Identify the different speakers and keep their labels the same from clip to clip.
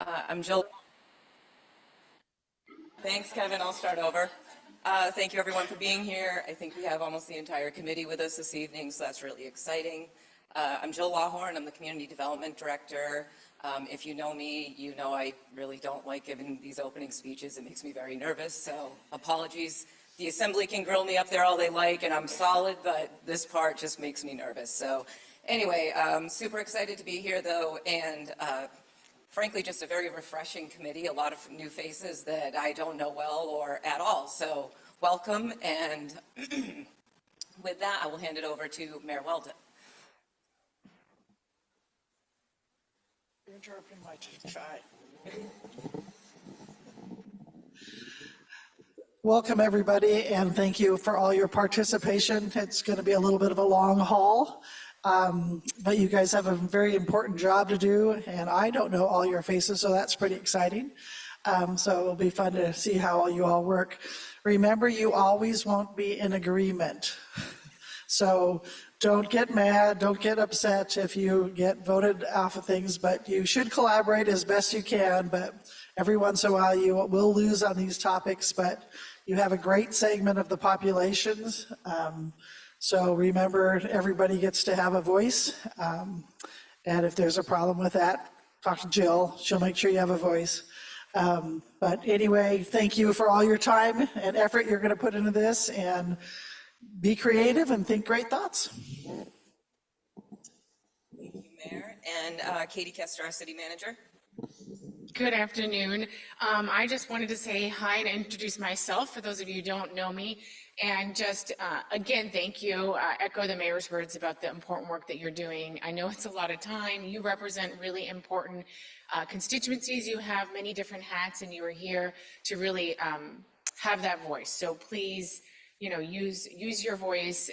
Speaker 1: I'm Jill. Thanks, Kevin. I'll start over. Thank you, everyone, for being here. I think we have almost the entire committee with us this evening, so that's really exciting. I'm Jill Lawhorn. I'm the Community Development Director. If you know me, you know I really don't like giving these opening speeches. It makes me very nervous, so apologies. The assembly can grill me up there all they like, and I'm solid, but this part just makes me nervous. So anyway, I'm super excited to be here, though, and frankly, just a very refreshing committee, a lot of new faces that I don't know well or at all. So welcome, and with that, I will hand it over to Mayor Weldon.
Speaker 2: You're interrupting my chai. Welcome, everybody, and thank you for all your participation. It's going to be a little bit of a long haul, but you guys have a very important job to do, and I don't know all your faces, so that's pretty exciting. So it'll be fun to see how you all work. Remember, you always won't be in agreement. So don't get mad, don't get upset if you get voted off of things, but you should collaborate as best you can. But every once in a while you will lose on these topics, but you have a great segment of the populations. So remember, everybody gets to have a voice. And if there's a problem with that, talk to Jill. She'll make sure you have a voice. But anyway, thank you for all your time and effort you're going to put into this, and be creative and think great thoughts.
Speaker 1: Thank you, Mayor. And Katie Kester, our City Manager.
Speaker 3: Good afternoon. I just wanted to say hi and introduce myself for those of you who don't know me. And just, again, thank you. Echo the mayor's words about the important work that you're doing. I know it's a lot of time. You represent really important constituencies. You have many different hats, and you are here to really have that voice. So please, use your voice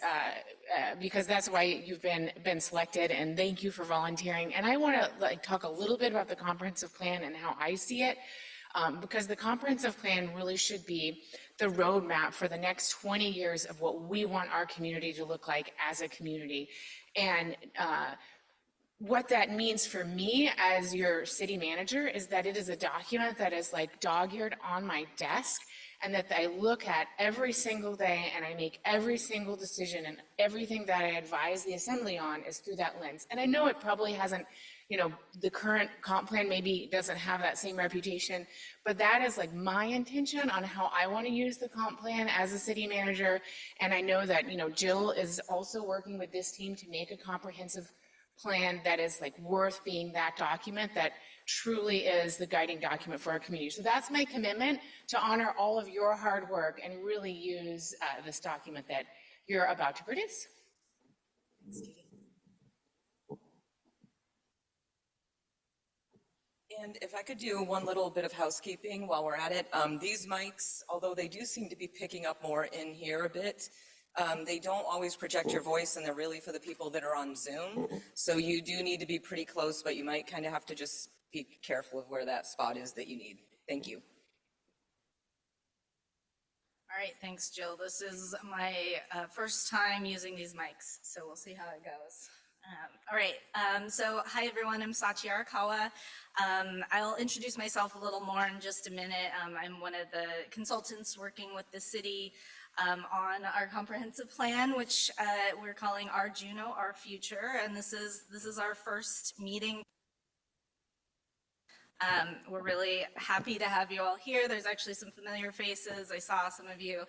Speaker 3: because that's why you've been selected, and thank you for volunteering. And I want to talk a little bit about the comprehensive plan and how I see it, because the comprehensive plan really should be the roadmap for the next 20 years of what we want our community to look like as a community. And what that means for me as your city manager is that it is a document that is like dog-eared on my desk, and that I look at every single day, and I make every single decision, and everything that I advise the assembly on is through that lens. And I know it probably hasn't, the current comp plan maybe doesn't have that same reputation, but that is like my intention on how I want to use the comp plan as a city manager. And I know that, Jill is also working with this team to make a comprehensive plan that is like worth being that document that truly is the guiding document for our community. So that's my commitment, to honor all of your hard work and really use this document that you're about to produce.
Speaker 1: And if I could do one little bit of housekeeping while we're at it, these mics, although they do seem to be picking up more in here a bit, they don't always project your voice, and they're really for the people that are on Zoom. So you do need to be pretty close, but you might kind of have to just be careful of where that spot is that you need. Thank you.
Speaker 4: All right, thanks, Jill. This is my first time using these mics, so we'll see how it goes. All right, so hi everyone, I'm Sachi Arakawa. I'll introduce myself a little more in just a minute. I'm one of the consultants working with the city on our comprehensive plan, which we're calling Our Juneau, Our Future, and this is our first meeting. We're really happy to have you all here. There's actually some familiar faces. I saw some of you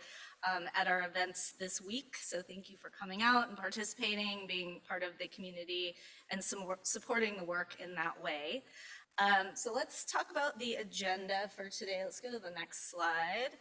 Speaker 4: at our events this week, so thank you for coming out and participating, being part of the community, and supporting the work in that way. So let's talk about the agenda for today. Let's go to the next slide.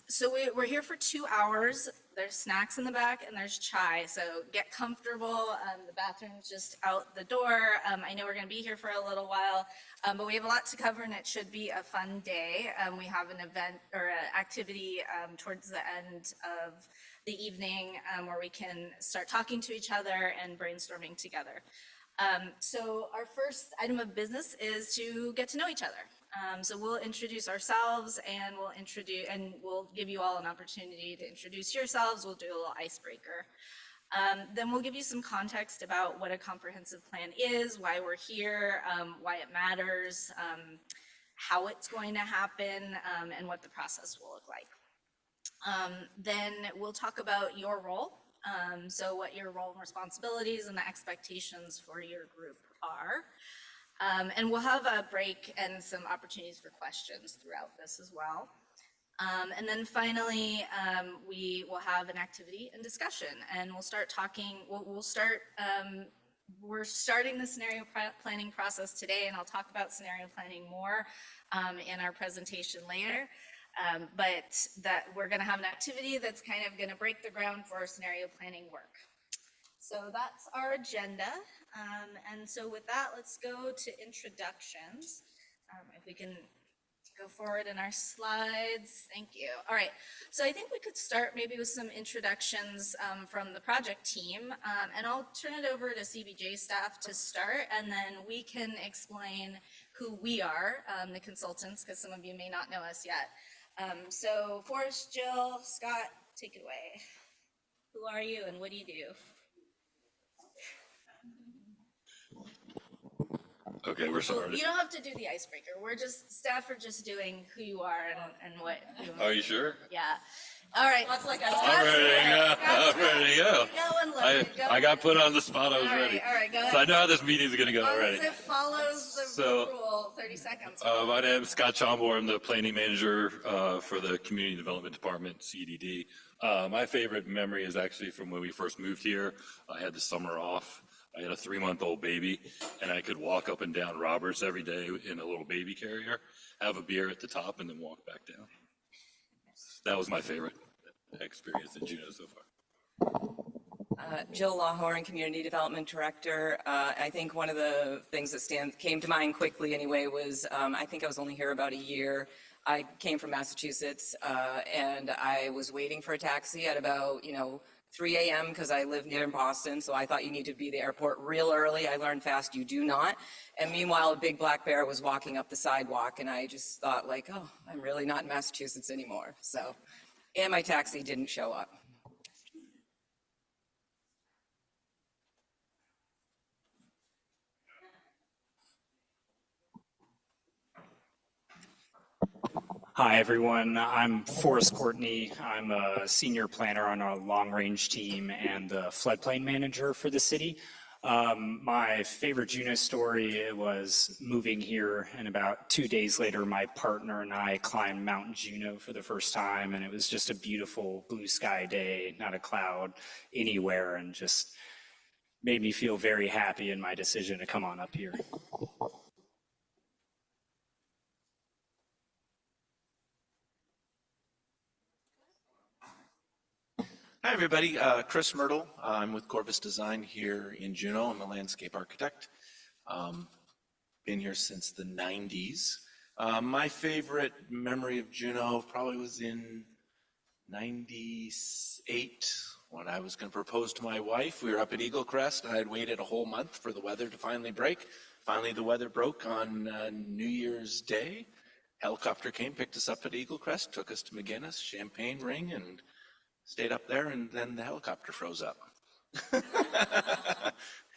Speaker 4: So we're here for 2 hours. There's snacks in the back and there's chai, so get comfortable. The bathroom's just out the door. I know we're gonna be here for a little while, but we have a lot to cover and it should be a fun day. We have an event or an activity towards the end of the evening where we can start talking to each other and brainstorming together. So our first item of business is to get to know each other. So we'll introduce ourselves, and we'll give you all an opportunity to introduce yourselves. We'll do a little icebreaker. Then we'll give you some context about what a comprehensive plan is, why we're here, why it matters, how it's going to happen, and what the process will look like. Then we'll talk about your role, so what your role and responsibilities and the expectations for your group are. And we'll have a break and some opportunities for questions throughout this as well. And then finally, we will have an activity and discussion, and we'll start talking, we're starting the scenario planning process today, and I'll talk about scenario planning more in our presentation later. But that we're gonna have an activity that's kind of gonna break the ground for our scenario planning work. So that's our agenda. And so with that, let's go to introductions. If we can go forward in our slides. Thank you. All right. So I think we could start maybe with some introductions from the project team. And I'll turn it over to CBJ staff to start, and then we can explain who we are, the consultants, because some of you may not know us yet. So Forrest, Jill, Scott, take it away. Who are you and what do you do?
Speaker 5: Okay, we're sorry.
Speaker 4: You don't have to do the icebreaker. Staff are just doing who you are and what you
Speaker 5: Are you sure?
Speaker 4: Yeah. All right.
Speaker 1: That's like
Speaker 5: I'm ready to go. I'm ready to go.
Speaker 4: Go and look.
Speaker 5: I got put on the spot. I was ready.
Speaker 4: All right, go ahead.
Speaker 5: So I know how this meeting's going to go
Speaker 4: As long
Speaker 5: already.
Speaker 4: as it follows the
Speaker 5: So,
Speaker 4: rule, 30 seconds.
Speaker 5: My name is Scott Chombo. I'm the planning manager for the Community Development Department, CDD. My favorite memory is actually from when we first moved here. I had the summer off. I had a 3-month-old baby, and I could walk up and down Roberts every day in a little baby carrier, have a beer at the top, and then walk back down. That was my favorite experience in Juneau so far.
Speaker 1: Jill Lawhorn, Community Development Director. I think one of the things that came to mind quickly anyway was, I think I was only here about a year. I came from Massachusetts, and I was waiting for a taxi at about, 3 a.m. because I live near Boston, so I thought you needed to be at the airport real early. I learned fast you do not. And meanwhile, a big black bear was walking up the sidewalk, and I just thought like, oh, I'm really not in Massachusetts anymore. So, and my taxi didn't show up.
Speaker 6: Hi, everyone. I'm Forrest Courtney. I'm a senior planner on our long-range team and the floodplain manager for the city. My favorite Juneau story was moving here, and about 2 days later, my partner and I climbed Mount Juneau for the first time, and it was just a beautiful blue sky day, not a cloud anywhere, and just made me feel very happy in my decision to come on up here.
Speaker 7: Hi, everybody. Chris Myrtle. I'm with Corvus Design here in Juneau. I'm a landscape architect. Been here since the 90s. My favorite memory of Juneau probably was in 98 when I was going to propose to my wife. We were up at Eagle Crest. I had waited a whole month for the weather to finally break. Finally, the weather broke on New Year's Day. Helicopter came, picked us up at Eagle Crest, took us to McGinnis, Champagne Ring, and stayed up there, and then the helicopter froze up.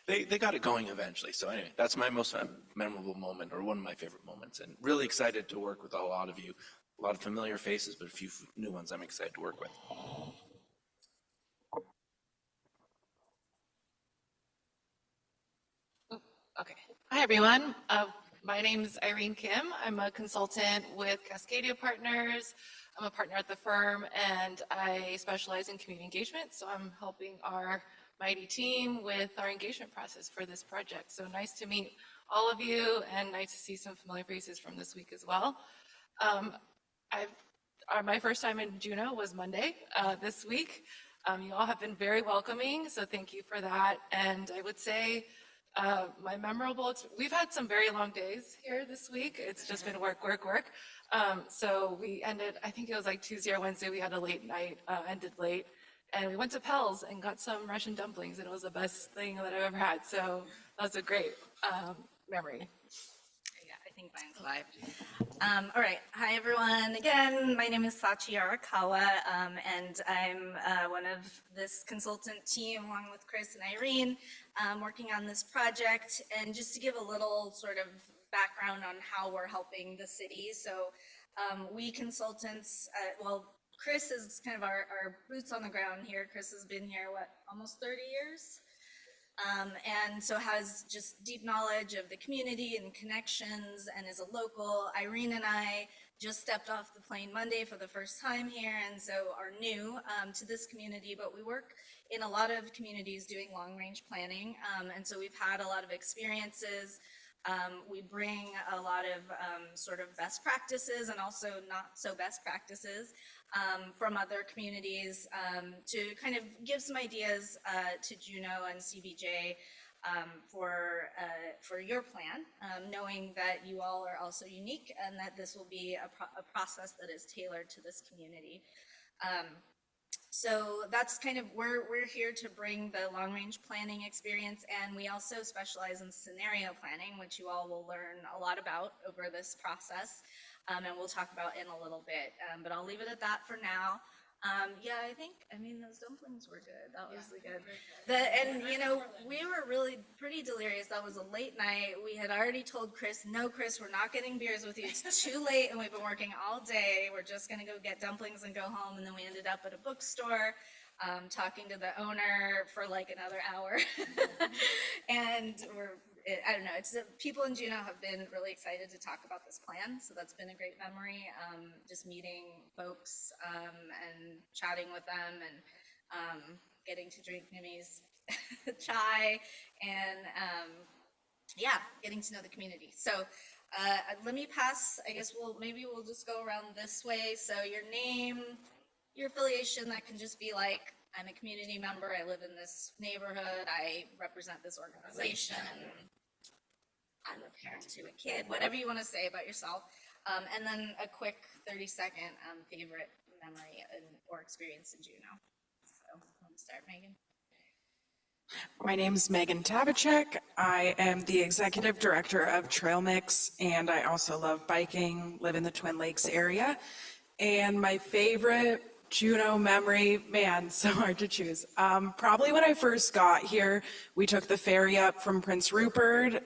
Speaker 7: They got it going eventually. So anyway, that's my most memorable moment, or one of my favorite moments, and really excited to work with a lot of you. A lot of familiar faces, but a few new ones I'm excited to work with.
Speaker 8: Okay. Hi, everyone. My name is Irene Kim. I'm a consultant with Cascadia Partners. I'm a partner at the firm, and I specialize in community engagement. So I'm helping our mighty team with our engagement process for this project. So nice to meet all of you, and nice to see some familiar faces from this week as well. My first time in Juneau was Monday this week. You all have been very welcoming, so thank you for that. And I would say my memorable, we've had some very long days here this week. It's just been work, work, work. So we ended, I think it was like Tuesday or Wednesday, we had a late night, ended late. And we went to Pell's and got some Russian dumplings, and it was the best thing that I've ever had. So that was a great memory.
Speaker 4: think mine's live. All right. Hi, everyone. Again, my name is Sachi Arakawa, and I'm one of this consultant team along with Chris and Irene working on this project. And just to give a little sort of background on how we're helping the city. So we consultants, well, Chris is kind of our boots on the ground here. Chris has been here, what, almost 30 years? And so has just deep knowledge of the community and connections and is a local. Irene and I just stepped off the plane Monday for the first time here and so are new to this community, but we work in a lot of communities doing long range planning. And so we've had a lot of experiences. We bring a lot of sort of best practices and also not so best practices from other communities to kind of give some ideas to Juneau and CBJ for your plan, knowing that you all are also unique and that this will be a process that is tailored to this community. So that's kind of, we're here to bring the long-range planning experience, and we also specialize in scenario planning, which you all will learn a lot about over this process, and we'll talk about in a little bit, but I'll leave it at that for now. Yeah, I mean, those dumplings were good. That was good. And, you know, we were really pretty delirious. That was a late night. We had already told Chris, no, Chris, we're not getting beers with you. It's too late, and we've been working all day. We're just going to go get dumplings and go home. And then we ended up at a bookstore talking to the owner for like another hour. And I don't know, people in Juneau have been really excited to talk about this plan, so that's been a great memory, just meeting folks and chatting with them and getting to drink Nimi's chai and yeah, getting to know the community. So let me pass, I guess maybe we'll just go around this way. So your name, your affiliation, that can just be like, I'm a community member, I live in this neighborhood, I represent this organization, I'm a parent to a kid, whatever you want to say about yourself. And then a quick 30-second favorite memory or experience in Juneau. So let me start, Megan.
Speaker 9: My name is Megan Tabachek. I am the executive director of Trail Mix, and I also love biking, live in the Twin Lakes area. And my favorite Juneau memory, man, so hard to choose. Probably when I first got here, we took the ferry up from Prince Rupert,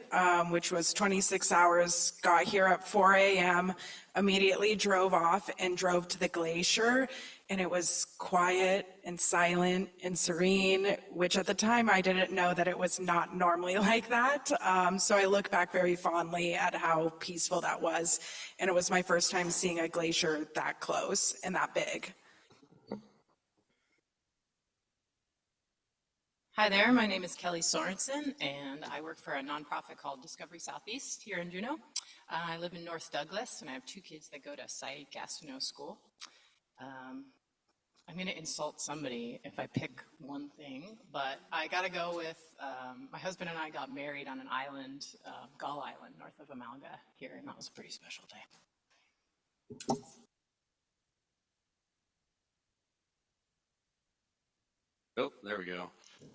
Speaker 9: which was 26 hours, got here at 4 a.m., immediately drove off and drove to the glacier. And it was quiet and silent and serene, which at the time I didn't know that it was not normally like that. So I look back very fondly at how peaceful that was. And it was my first time seeing a glacier that close and that big.
Speaker 10: Hi there, my name is Kelly Sorensen, and I work for a nonprofit called Discovery Southeast here in Juneau. I live in North Douglas, and I have 2 kids that go to Saïd Gastineau School. I'm going to insult somebody if I pick one thing, but I got to go with my husband and I got married on an island, Gull Island, north of Amalga here, and that was a pretty special day.
Speaker 11: Oh, there we go.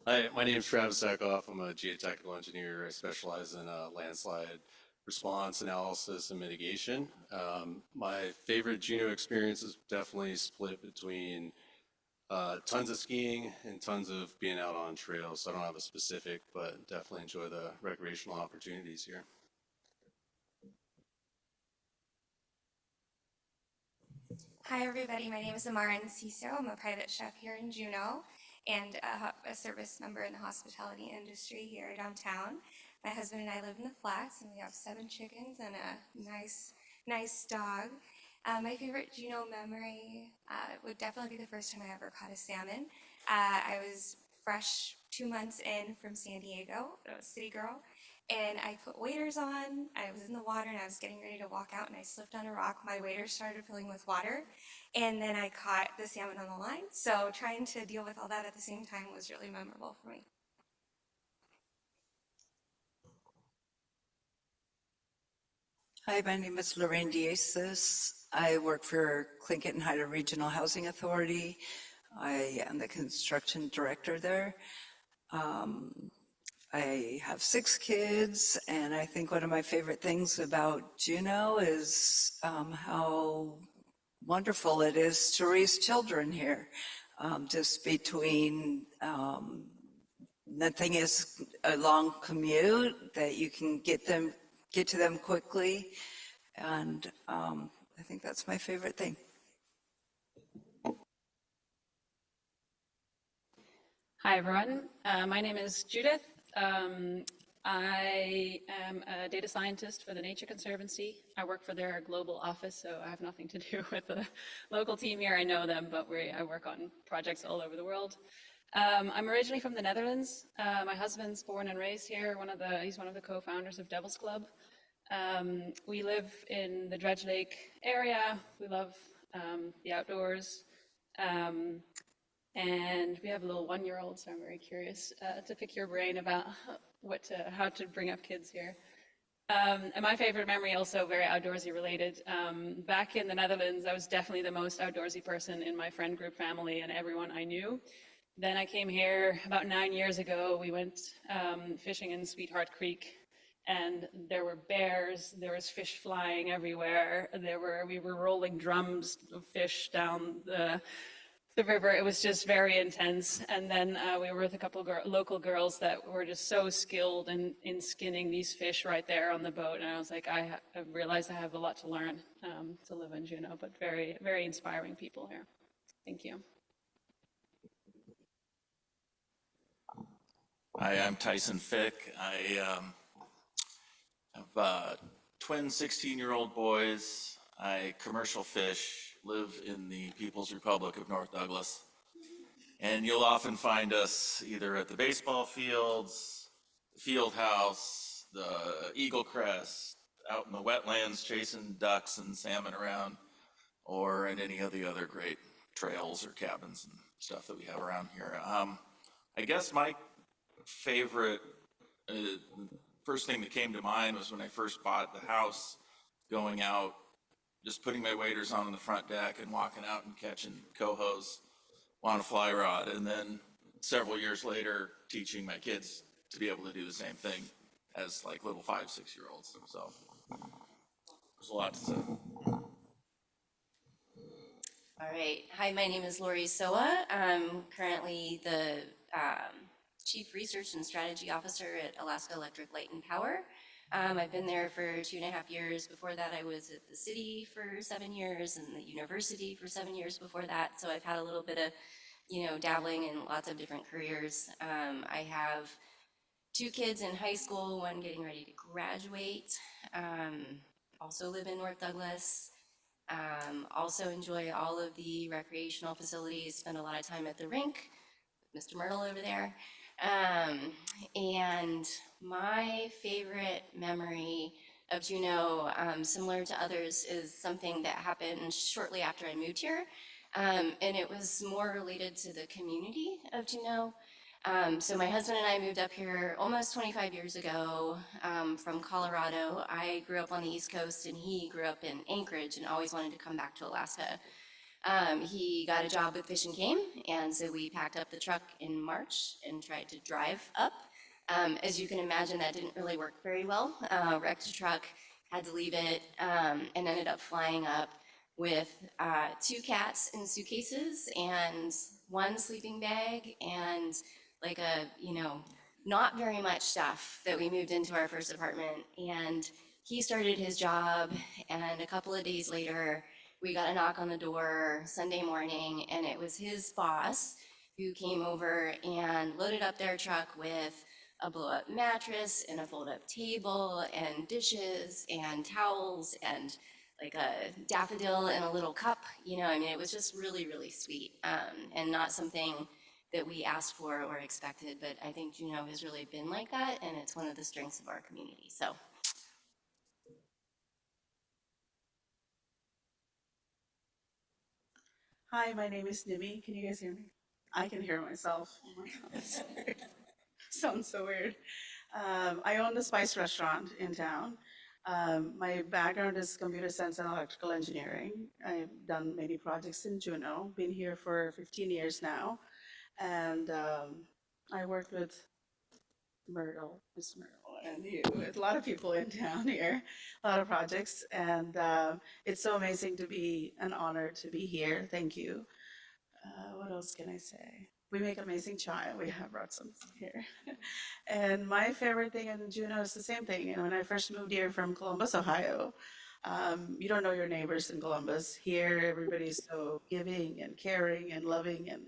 Speaker 11: Hi, my name is Travis Eckhoff. I'm a geotechnical engineer. I specialize in landslide response, analysis, and mitigation. My favorite Juneau experience is definitely split between tons of skiing and tons of being out on trails. So I don't have a specific, but definitely enjoy the recreational opportunities here.
Speaker 12: Hi everybody, my name is Amara Enciso. I'm a private chef here in Juneau and a service member in the hospitality industry here downtown. My husband and I live in the Flats, and we have 7 chickens and a nice dog. My favorite Juneau memory would definitely be the first time I ever caught a salmon. I was fresh 2 months in from San Diego, I was a city girl, and I put waders on. I was in the water and I was getting ready to walk out, and I slipped on a rock. My waders started filling with water, and then I caught the salmon on the line. So trying to deal with all that at the same time was really memorable for me.
Speaker 13: Hi, my name is Lorraine Diesis. I work for Tlingit and Haida Regional Housing Authority. I am the construction director there. I have 6 kids, and I think one of my favorite things about Juneau is how wonderful it is to raise children here. Just between, nothing is a long commute, that you can get to them quickly, and I think that's my favorite thing.
Speaker 14: Hi, everyone. My name is Judith. I am a data scientist for the Nature Conservancy. I work for their global office, so I have nothing to do with the local team here. I know them, but I work on projects all over the world. I'm originally from the Netherlands. My husband's born and raised here. He's one of the co-founders of Devil's Club. We live in the Dredge Lake area. We love the outdoors. And we have a little 1-year-old, so I'm very curious to pick your brain about how to bring up kids here. And my favorite memory, also very outdoorsy related. Back in the Netherlands, I was definitely the most outdoorsy person in my friend group, family, and everyone I knew. Then I came here about 9 years ago. We went fishing in Sweetheart Creek, and there were bears, there was fish flying everywhere. We were rolling drums of fish down the river. It was just very intense. And then we were with a couple local girls that were just so skilled in skinning these fish right there on the boat. And I was like, I realized I have a lot to learn to live in Juneau, but very, very inspiring people here. Thank you.
Speaker 15: Hi, I'm Tyson Fick. I have twin 16-year-old boys. I commercial fish, live in the People's Republic of North Douglas. And you'll often find us either at the baseball fields, the field house, the Eagle Crest, out in the wetlands chasing ducks and salmon around, or in any of the other great trails or cabins and stuff that we have around here. I guess my favorite, first thing that came to mind was when I first bought the house, going out, just putting my waders on the front deck and walking out and catching cohos on a fly rod. And then several years later, teaching my kids to be able to do the same thing as like little 5-6-year-olds. So there's a lot to say.
Speaker 16: All right. Hi, my name is Lori Soa. I'm currently the Chief Research and Strategy Officer at Alaska Electric Light and Power. I've been there for 2.5 years. Before that, I was at the city for 7 years and the university for 7 years before that. So I've had a little bit of, dabbling in lots of different careers. I have 2 kids in high school, one getting ready to graduate. Also live in North Douglas. Also enjoy all of the recreational facilities, spend a lot of time at the rink, Mr. Myrtle over there. And my favorite memory of Juneau, similar to others, is something that happened shortly after I moved here. And it was more related to the community of Juneau. So my husband and I moved up here almost 25 years ago from Colorado. I grew up on the East Coast and he grew up in Anchorage and always wanted to come back to Alaska. He got a job with Fish and Game, and so we packed up the truck in March and tried to drive up. As you can imagine, that didn't really work very well. Wrecked the truck, had to leave it, and ended up flying up with 2 cats in suitcases and 1 sleeping bag and like not very much stuff that we moved into our first apartment. And he started his job, and a couple of days later, we got a knock on the door Sunday morning, and it was his boss who came over and loaded up their truck with a blow-up mattress and a fold-up table and dishes and towels and like a daffodil in a little cup. It was just really, really sweet, and not something that we asked for or expected, but I think Juneau has really been like that, and it's one of the strengths of our community. So.
Speaker 17: Hi, my name is Nimi. Can you guys hear me? I can hear myself. Oh my God, that's so weird. Sounds so weird. I own the Spice Restaurant in town. My background is computer science and electrical engineering. I've done many projects in Juneau, been here for 15 years now. And I worked with Myrtle, Miss Myrtle, and you, a lot of people in town here, a lot of projects, and it's so amazing to be, an honor to be here. Thank you. What else can I say? We make amazing chai. We have brought some here. And my favorite thing in Juneau is the same thing. And when I first moved here from Columbus, Ohio, you don't know your neighbors in Columbus. Here, everybody's so giving and caring and loving, and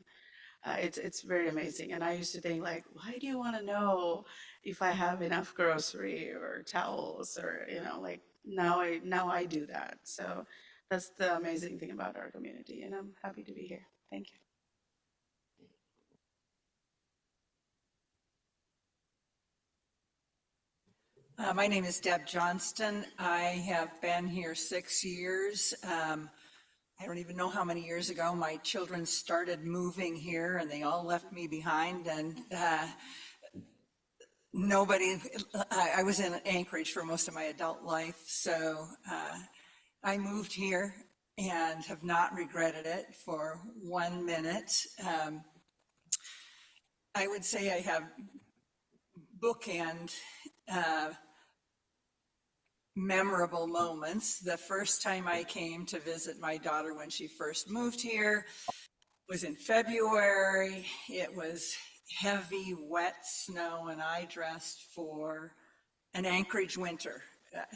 Speaker 17: it's very amazing. And I used to think like, why do you want to know if I have enough grocery or towels or like now I do that. So that's the amazing thing about our community, and I'm happy to be here. Thank you.
Speaker 13: My name is Deb Johnston. I have been here 6 years. I don't even know how many years ago my children started moving here, and they all left me behind, and I was in Anchorage for most of my adult life, so I moved here and have not regretted it for 1 minute. I would say I have bookend memorable moments. The first time I came to visit my daughter when she first moved here was in February. It was heavy, wet snow, and I dressed for an Anchorage winter.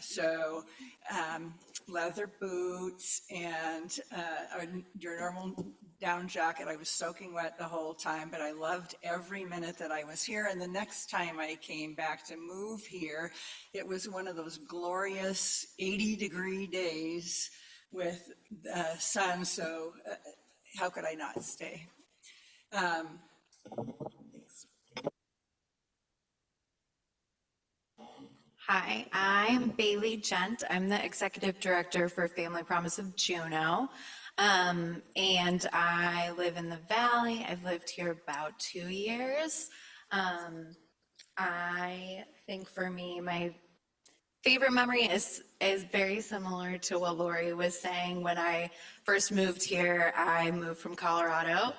Speaker 13: So leather boots and your normal down jacket. I was soaking wet the whole time, but I loved every minute that I was here. And the next time I came back to move here, it was one of those glorious 80-degree days with sun. So how could I not stay?
Speaker 18: Hi, I'm Bailey Gent. I'm the Executive Director for Family Promise of Juneau. And I live in the Valley. I've lived here about 2 years. I think for me, my favorite memory is very similar to what Lori was saying. When I first moved here, I moved from Colorado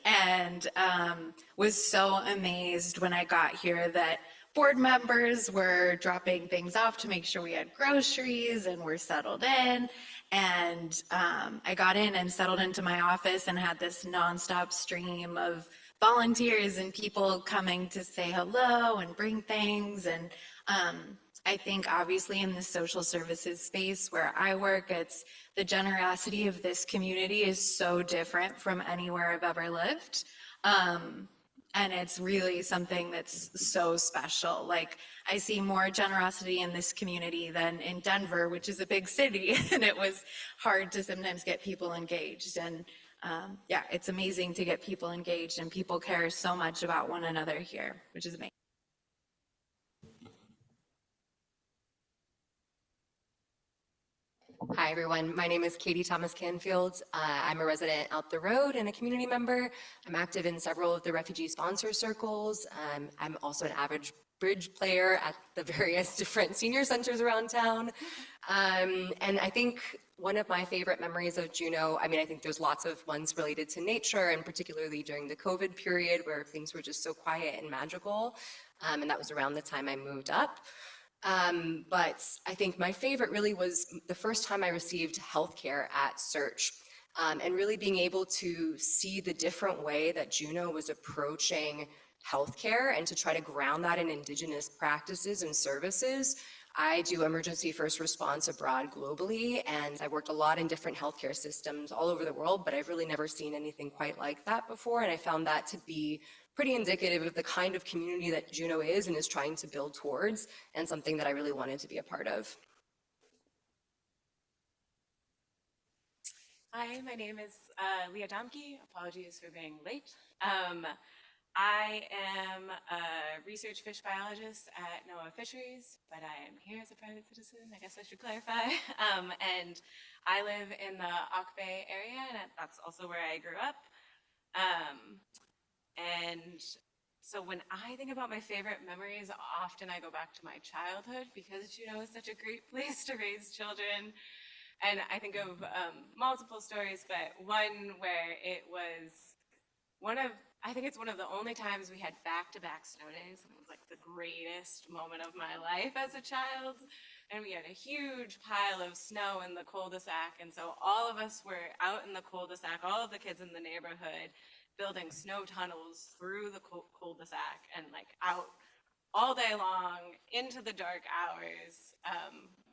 Speaker 18: and was so amazed when I got here that board members were dropping things off to make sure we had groceries and were settled in. And I got in and settled into my office and had this nonstop stream of volunteers and people coming to say hello and bring things. And I think obviously in the social services space where I work, it's the generosity of this community is so different from anywhere I've ever lived. And it's really something that's so special. Like, I see more generosity in this community than in Denver, which is a big city, and it was hard to sometimes get people engaged. And yeah, it's amazing to get people engaged, and people care so much about one another here, which is amazing.
Speaker 19: Hi, everyone. My name is Katie Thomas Canfield. I'm a resident out the road and a community member. I'm active in several of the refugee sponsor circles. I'm also an average bridge player at the various different senior centers around town. And I think one of my favorite memories of Juneau, I mean, I think there's lots of ones related to nature, and particularly during the COVID period where things were just so quiet and magical. And that was around the time I moved up. But I think my favorite really was the first time I received healthcare at Search, and really being able to see the different way that Juneau was approaching healthcare and to try to ground that in Indigenous practices and services. I do emergency first response abroad globally, and I worked a lot in different healthcare systems all over the world, but I've really never seen anything quite like that before, and I found that to be pretty indicative of the kind of community that Juneau is and is trying to build towards, and something that I really wanted to be a part of.
Speaker 20: Hi, my name is Leah Domke. Apologies for being late. I am a research fish biologist at NOAA Fisheries, but I am here as a private citizen, I guess I should clarify. And I live in the Auk Bay area, and that's also where I grew up. And so when I think about my favorite memories, often I go back to my childhood because Juneau is such a great place to raise children. And I think of multiple stories, but one where it was one of I think it's one of the only times we had back-to-back snow days, and it was like the greatest moment of my life as a child. And we had a huge pile of snow in the cul-de-sac, and so all of us were out in the cul-de-sac, all of the kids in the neighborhood, building snow tunnels through the cul-de-sac and like out all day long into the dark hours,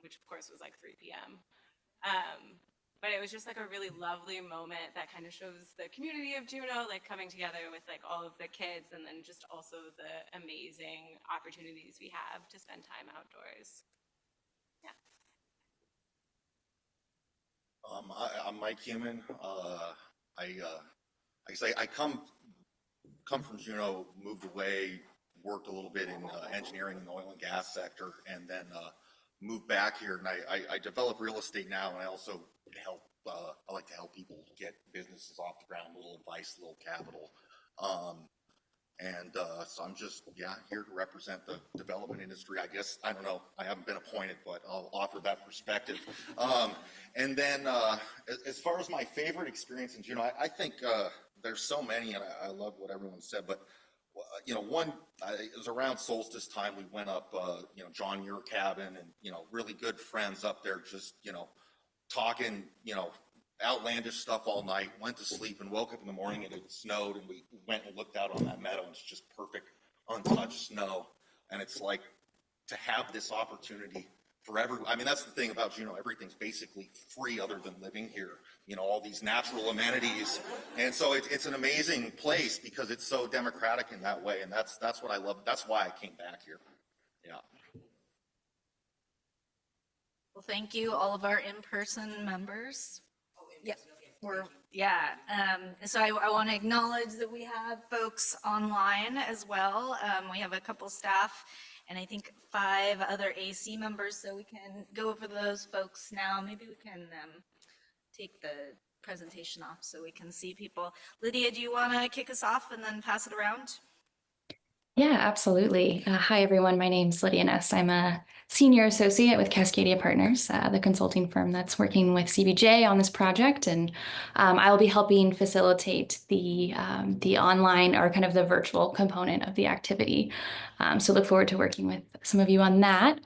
Speaker 20: which of course was like 3 p.m. But it was just like a really lovely moment that kind of shows the community of Juneau, like coming together with like all of the kids, and then just also the amazing opportunities we have to spend time outdoors. Yeah.
Speaker 21: I'm Mike Human. I come from Juneau, moved away, worked a little bit in engineering in the oil and gas sector, and then moved back here. And I develop real estate now, and I also help. I like to help people get businesses off the ground, a little advice, a little capital. So I'm just, here to represent the development industry. I guess, I don't know, I haven't been appointed, but I'll offer that perspective. And then as far as my favorite experience in Juneau, I think there's so many, and I love what everyone said, but one, it was around solstice time, we went up, John Muir cabin, and, really good friends up there, just, talking, outlandish stuff all night, went to sleep and woke up in the morning and it snowed, and we went and looked out on that meadow and it's just perfect untouched snow. And it's like to have this opportunity for I mean, that's the thing about Juneau, everything's basically free other than living here, all these natural amenities. And so it's an amazing place because it's so democratic in that way. And that's what I love. That's why I came back here. Yeah.
Speaker 4: Well, thank you, all of our in-person members. Yep. So I want to acknowledge that we have folks online as well. We have a couple staff and I think 5 other AC members, so we can go over those folks now. Maybe we can take the presentation off so we can see people. Lydia, do you want to kick us off and then pass it around?
Speaker 22: Yeah, absolutely. Hi, everyone. My name's Lydia Ness. I'm a senior associate with Cascadia Partners, the consulting firm that's working with CBJ on this project. And I will be helping facilitate the online or kind of the virtual component of the activity. So look forward to working with some of you on that.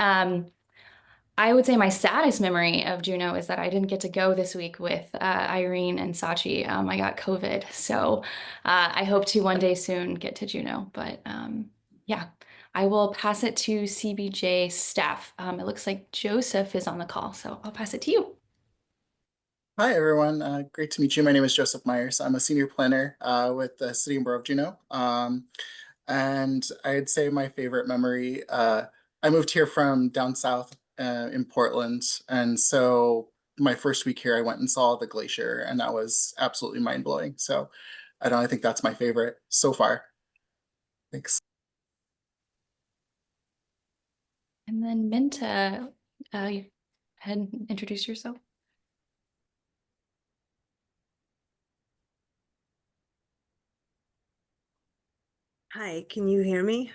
Speaker 22: I would say my saddest memory of Juneau is that I didn't get to go this week with Irene and Sachi. I got COVID, so I hope to one day soon get to Juneau. But yeah, I will pass it to CBJ staff. It looks like Joseph is on the call, so I'll pass it to you.
Speaker 23: Hi, everyone. Great to meet you. My name is Joseph Myers. I'm a senior planner with the City and Borough of Juneau. And I'd say my favorite memory, I moved here from down south in Portland. And so my first week here, I went and saw the glacier, and that was absolutely mind-blowing. So I think that's my favorite so far. Thanks.
Speaker 22: And then Minta, you ahead and introduce yourself.
Speaker 24: Hi, can you hear me?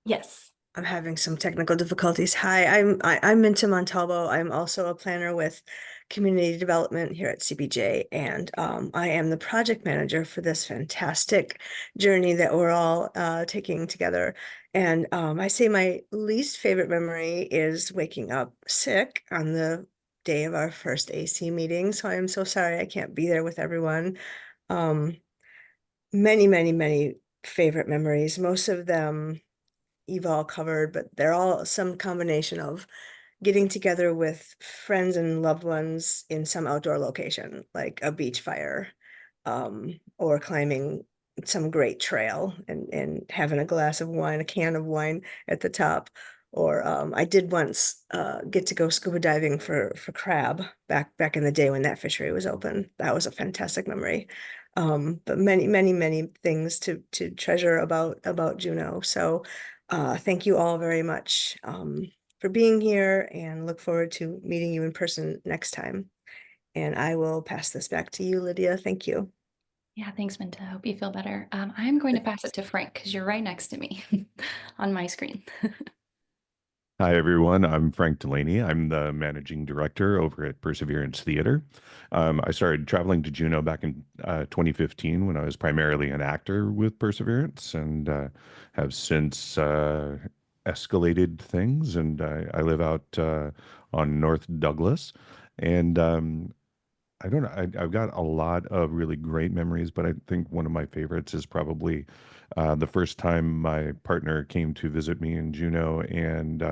Speaker 22: Yes.
Speaker 24: I'm having some technical difficulties. Hi, I'm Minta Montalvo. I'm also a planner with community development here at CBJ, and I am the project manager for this fantastic journey that we're all taking together. And I say my least favorite memory is waking up sick on the day of our first AC meeting. So I am so sorry I can't be there with everyone. Many favorite memories. Most of them you've all covered, but they're all some combination of getting together with friends and loved ones in some outdoor location, like a beach fire, or climbing some great trail and having a glass of wine, a can of wine at the top. Or I did once get to go scuba diving for crab back in the day when that fishery was open. That was a fantastic memory. But many things to treasure about Juneau. So thank you all very much for being here, and look forward to meeting you in person next time. And I will pass this back to you, Lydia. Thank you.
Speaker 22: Yeah, thanks, Minta. I hope you feel better. I'm going to pass it to Frank because you're right next to me on my screen.
Speaker 1: Hi, everyone. I'm Frank Delaney. I'm the managing director over at Perseverance Theater. I started traveling to Juneau back in 2015 when I was primarily an actor with Perseverance and have since escalated things. And I live out on North Douglas. And I don't know. I've got a lot of really great memories, but I think one of my favorites is probably the first time my partner came to visit me in Juneau, and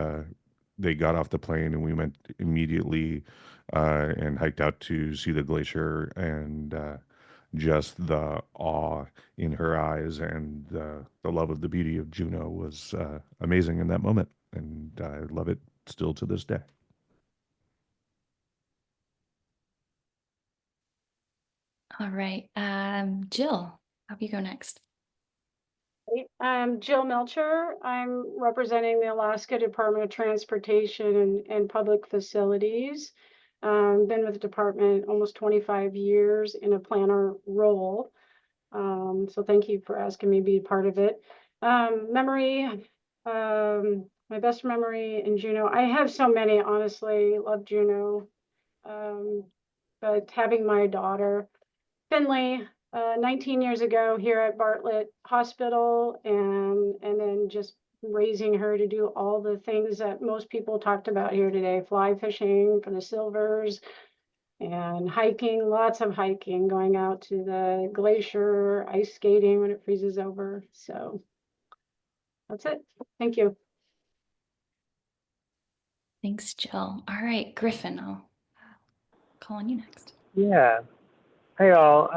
Speaker 1: they got off the plane, and we went immediately and hiked out to see the glacier, and just the awe in her eyes and the love of the beauty of Juneau was amazing in that moment, and I love it still to this day.
Speaker 22: All right, Jill, how you go next?
Speaker 2: I'm Jill Melcher. I'm representing the Alaska Department of Transportation and Public Facilities. Been with the department almost 25 years in a planner role. So thank you for asking me to be part of it. Memory, my best memory in Juneau. I have so many, honestly, love Juneau. But having my daughter, Finley, 19 years ago here at Bartlett Hospital, and then just raising her to do all the things that most people talked about here today, fly fishing for the silvers and hiking, lots of hiking, going out to the glacier, ice skating when it freezes over. So that's it. Thank you.
Speaker 22: Thanks, Jill. All right, Griffin, I'll call on you next.
Speaker 3: Yeah. Hi, all.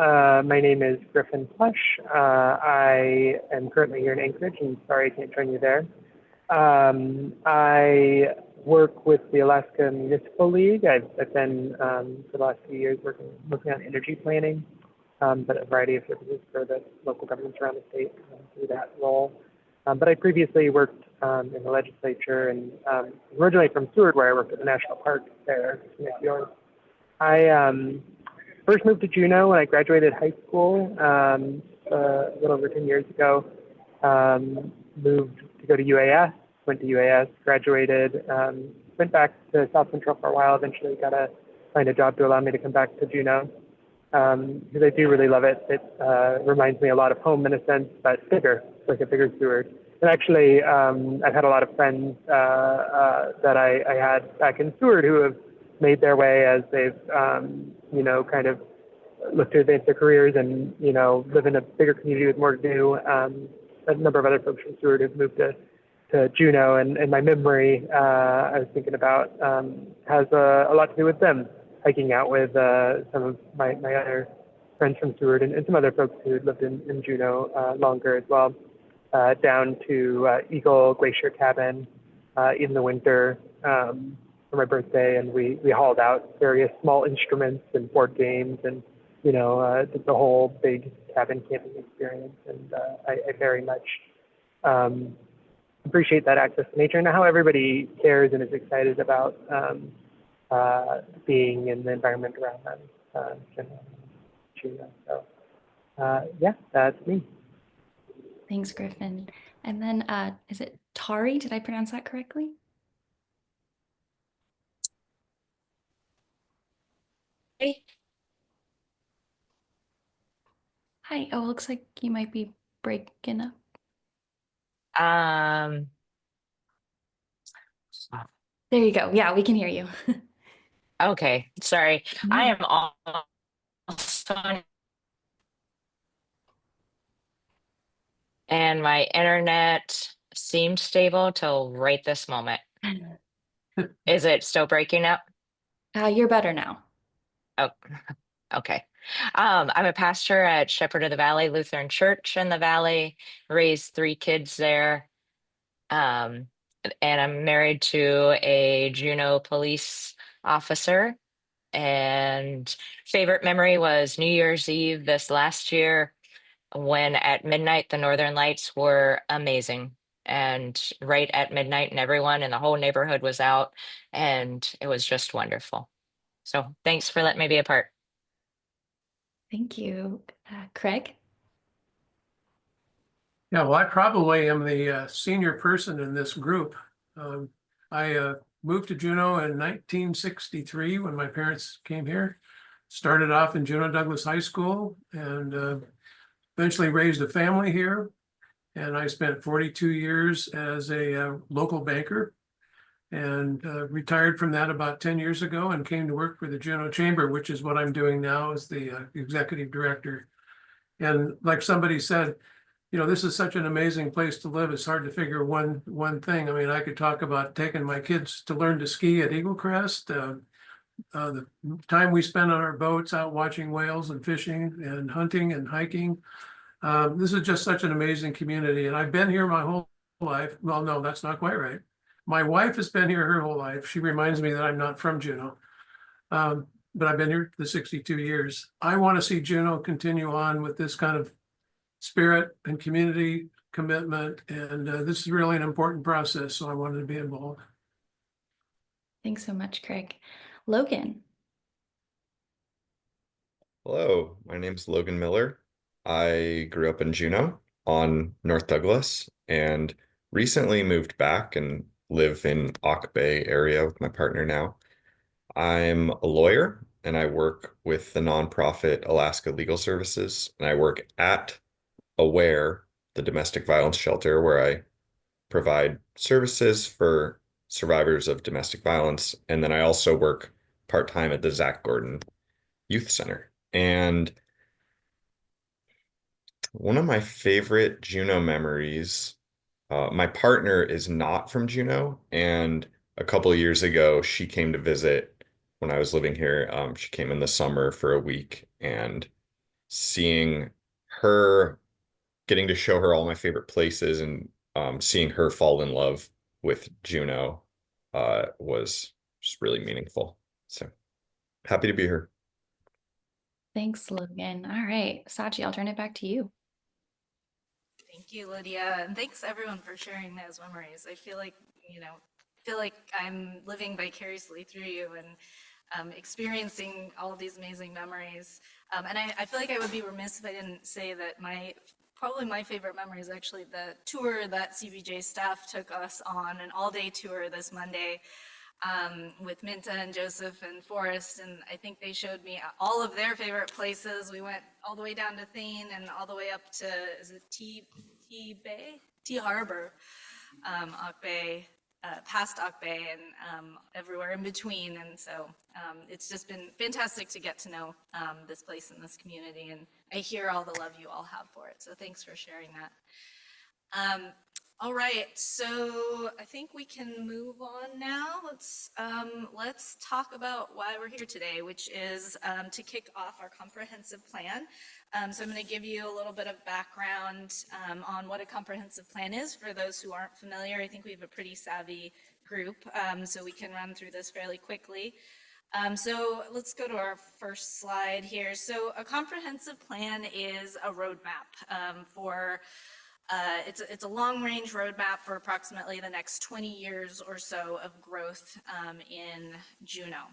Speaker 3: My name is Griffin Plush. I am currently here in Anchorage, and sorry I can't join you there. I work with the Alaska Municipal League. I've been, for the last few years, working on energy planning, but a variety of services for the local governments around the state through that role. But I previously worked in the legislature, and originally from Seward, where I worked at the national park there near Fjord. I first moved to Juneau when I graduated high school a little over 10 years ago. Moved to go to UAS, went to UAS, graduated, went back to South Central for a while, eventually got to find a job to allow me to come back to Juneau. Because I do really love it. It reminds me a lot of home in a sense, but bigger, like a bigger Seward. And actually, I've had a lot of friends that I had back in Seward who have made their way as they've, kind of looked to advance their careers and, live in a bigger community with more to do. A number of other folks from Seward have moved to Juneau, and my memory, I was thinking about, has a lot to do with them, hiking out with some of my other friends from Seward and some other folks who had lived in Juneau longer as well, down to Eagle Glacier Cabin in the winter for my birthday, and we hauled out various small instruments and board games and, did the whole big cabin camping experience. And I very much appreciate that access to nature and how everybody cares and is excited about being in the environment around them. So, yeah, that's me.
Speaker 22: Thanks, Griffin. And then, is it Tari? Did I pronounce that correctly?
Speaker 5: Hey.
Speaker 22: Hi. Oh, looks like you might be breaking up. There you go. Yeah, we can hear you.
Speaker 5: Okay, sorry. I am also, and my internet seemed stable till right this moment. Is it still breaking up?
Speaker 22: You're better now.
Speaker 5: Oh, okay. I'm a pastor at Shepherd of the Valley Lutheran Church in the Valley, raised 3 kids there. And I'm married to a Juneau police officer. And favorite memory was New Year's Eve this last year when at midnight the Northern Lights were amazing. And right at midnight, and everyone in the whole neighborhood was out, and it was just wonderful. So thanks for letting me be a part.
Speaker 22: Thank you. Craig?
Speaker 25: Yeah, well, I probably am the senior person in this group.
Speaker 6: I moved to Juneau in 1963 when my parents came here. Started off in Juneau Douglas High School and eventually raised a family here. And I spent 42 years as a local banker and retired from that about 10 years ago and came to work for the Juneau Chamber, which is what I'm doing now as the executive director. And like somebody said, you know, this is such an amazing place to live. It's hard to figure one thing. I mean, I could talk about taking my kids to learn to ski at Eagle Crest, the time we spend on our boats out watching whales and fishing and hunting and hiking. This is just such an amazing community. And I've been here my whole life. Well, no, that's not quite right. My wife has been here her whole life. She reminds me that I'm not from Juneau. But I've been here for 62 years. I want to see Juneau continue on with this kind of spirit and community commitment. And this is really an important process. So I wanted to be involved.
Speaker 22: Thanks so much, Craig. Logan.
Speaker 7: Hello, my name's Logan Miller. I grew up in Juneau on North Douglas and recently moved back and live in Auk Bay area with my partner now. I'm a lawyer and I work with the nonprofit Alaska Legal Services, and I work at Aware, the domestic violence shelter, where I provide services for survivors of domestic violence. And then I also work part-time at the Zach Gordon Youth Center. And one of my favorite Juneau memories, my partner is not from Juneau, and a couple of years ago, she came to visit when I was living here. She came in the summer for a week, and seeing her, getting to show her all my favorite places and seeing her fall in love with Juneau was just really meaningful. So happy to be here.
Speaker 22: Thanks, Logan. All right, Sachi, I'll turn it back to you.
Speaker 4: Thank you, Lydia, and thanks everyone for sharing those memories. I feel like, I'm living vicariously through you and experiencing all of these amazing memories. And I feel like I would be remiss if I didn't say that probably my favorite memory is actually the tour that CBJ staff took us on, an all-day tour this Monday with Minta and Joseph and Forrest, and I think they showed me all of their favorite places. We went all the way down to Thane and all the way up to, is it T Harbor, Auk Bay, past Auk Bay, and everywhere in between. And so it's just been fantastic to get to know this place and this community, and I hear all the love you all have for it. So thanks for sharing that. All right, so I think we can move on now. Let's talk about why we're here today, which is to kick off our comprehensive plan. So I'm going to give you a little bit of background on what a comprehensive plan is for those who aren't familiar. I think we have a pretty savvy group, so we can run through this fairly quickly. So let's go to our first slide here. So a comprehensive plan is a roadmap for it's a long-range roadmap for approximately the next 20 years or so of growth in Juneau.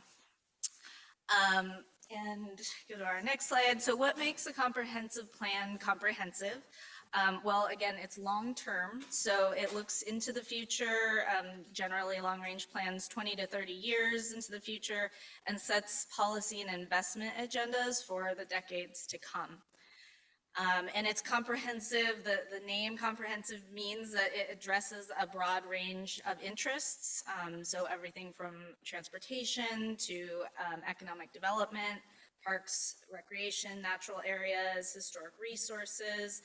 Speaker 4: And go to our next slide. So what makes a comprehensive plan comprehensive? Well, again, it's long-term, so it looks into the future, generally long-range plans 20 to 30 years into the future, and sets policy and investment agendas for the decades to come. And it's comprehensive. The name comprehensive means that it addresses a broad range of interests. So everything from transportation to economic development, parks, recreation, natural areas, historic resources,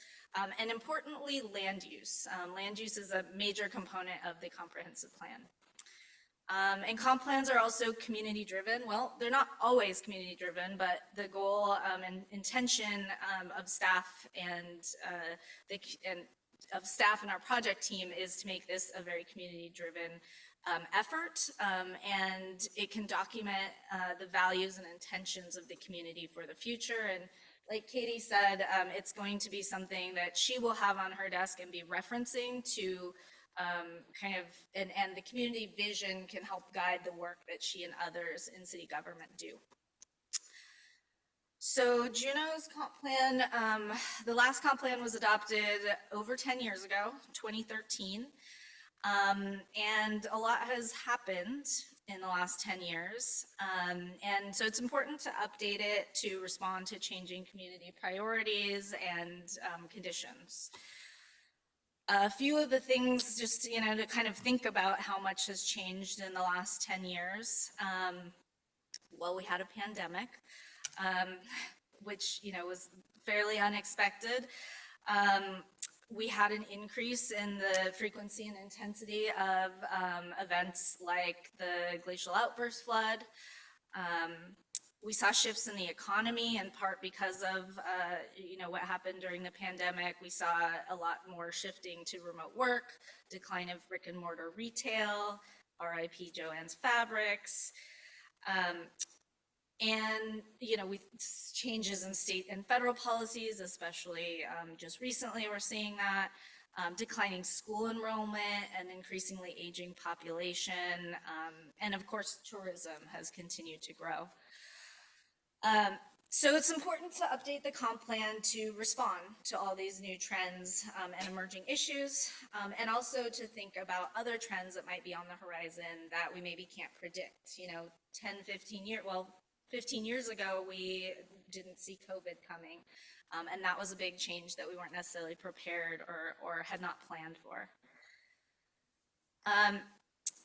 Speaker 4: and importantly, land use. Land use is a major component of the comprehensive plan. And comp plans are also community driven. Well, they're not always community driven, but the goal and intention of staff and our project team is to make this a very community driven effort, and it can document the values and intentions of the community for the future. And like Katie said, it's going to be something that she will have on her desk and be referencing to and the community vision can help guide the work that she and others in city government do. So Juneau's comp plan, the last comp plan was adopted over 10 years ago, 2013. And a lot has happened in the last 10 years. And so it's important to update it to respond to changing community priorities and conditions. A few of the things just, to kind of think about how much has changed in the last 10 years. Well, we had a pandemic, which, was fairly unexpected. We had an increase in the frequency and intensity of events like the glacial outburst flood. We saw shifts in the economy in part because of, what happened during the pandemic. We saw a lot more shifting to remote work, decline of brick and mortar retail, RIP Joann's Fabrics. And, with changes in state and federal policies, especially just recently, we're seeing that. Declining school enrollment, an increasingly aging population, and of course, tourism has continued to grow. So it's important to update the comp plan to respond to all these new trends and emerging issues, and also to think about other trends that might be on the horizon that we maybe can't predict. 10, 15 years, 15 years ago, we didn't see COVID coming, and that was a big change that we weren't necessarily prepared or had not planned for.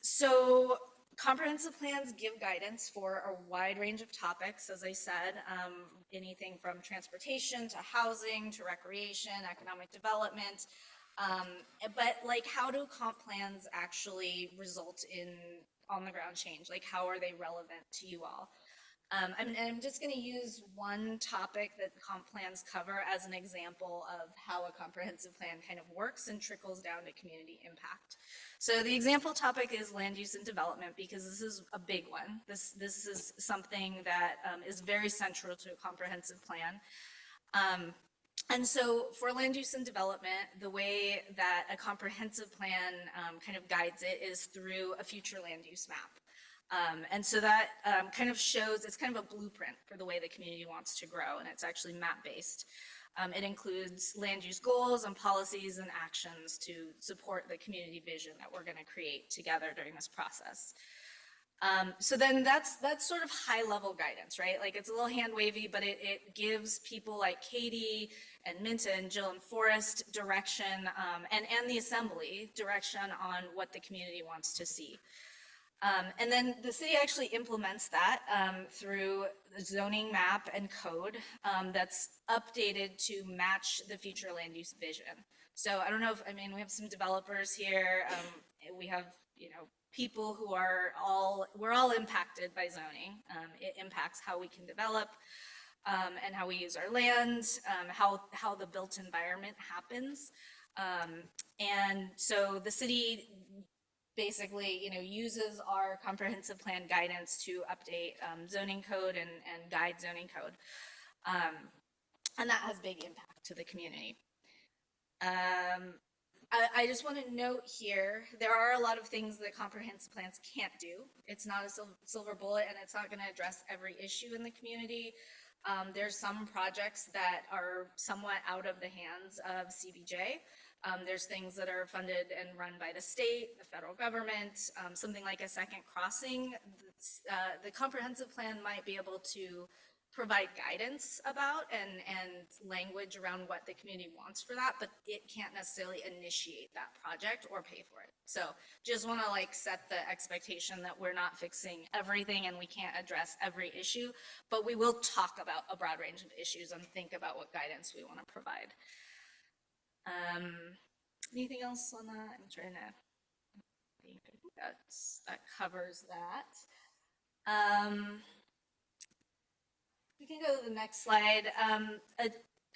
Speaker 4: So comprehensive plans give guidance for a wide range of topics, as I said, anything from transportation to housing to recreation, economic development. But how do comp plans actually result in on the ground change? How are they relevant to you all? I'm just going to use one topic that comp plans cover as an example of how a comprehensive plan kind of works and trickles down to community impact. So the example topic is land use and development, because this is a big one. This is something that is very central to a comprehensive plan. And so for land use and development, the way that a comprehensive plan kind of guides it is through a future land use map. And so that kind of shows, it's kind of a blueprint for the way the community wants to grow, and it's actually map-based. It includes land use goals and policies and actions to support the community vision that we're going to create together during this process. So then that's sort of high-level guidance, right? It's a little hand-wavy, but it gives people like Katie and Minta and Jill and Forrest direction, and the assembly direction on what the community wants to see. And then the city actually implements that through the zoning map and code that's updated to match the future land use vision. So I don't know if, we have some developers here. We have, people who we're all impacted by zoning. It impacts how we can develop and how we use our land, how the built environment happens. And so the city basically, uses our comprehensive plan guidance to update zoning code and guide zoning code. And that has big impact to the community. I just want to note here, there are a lot of things that comprehensive plans can't do. It's not a silver bullet, and it's not going to address every issue in the community. There's some projects that are somewhat out of the hands of CBJ. There's things that are funded and run by the state, the federal government, something like a second crossing. The comprehensive plan might be able to provide guidance about and language around what the community wants for that, but it can't necessarily initiate that project or pay for it. So just want to set the expectation that we're not fixing everything and we can't address every issue, but we will talk about a broad range of issues and think about what guidance we want to provide. Anything else on that? I'm trying to think. I think that covers that. We can go to the next slide. A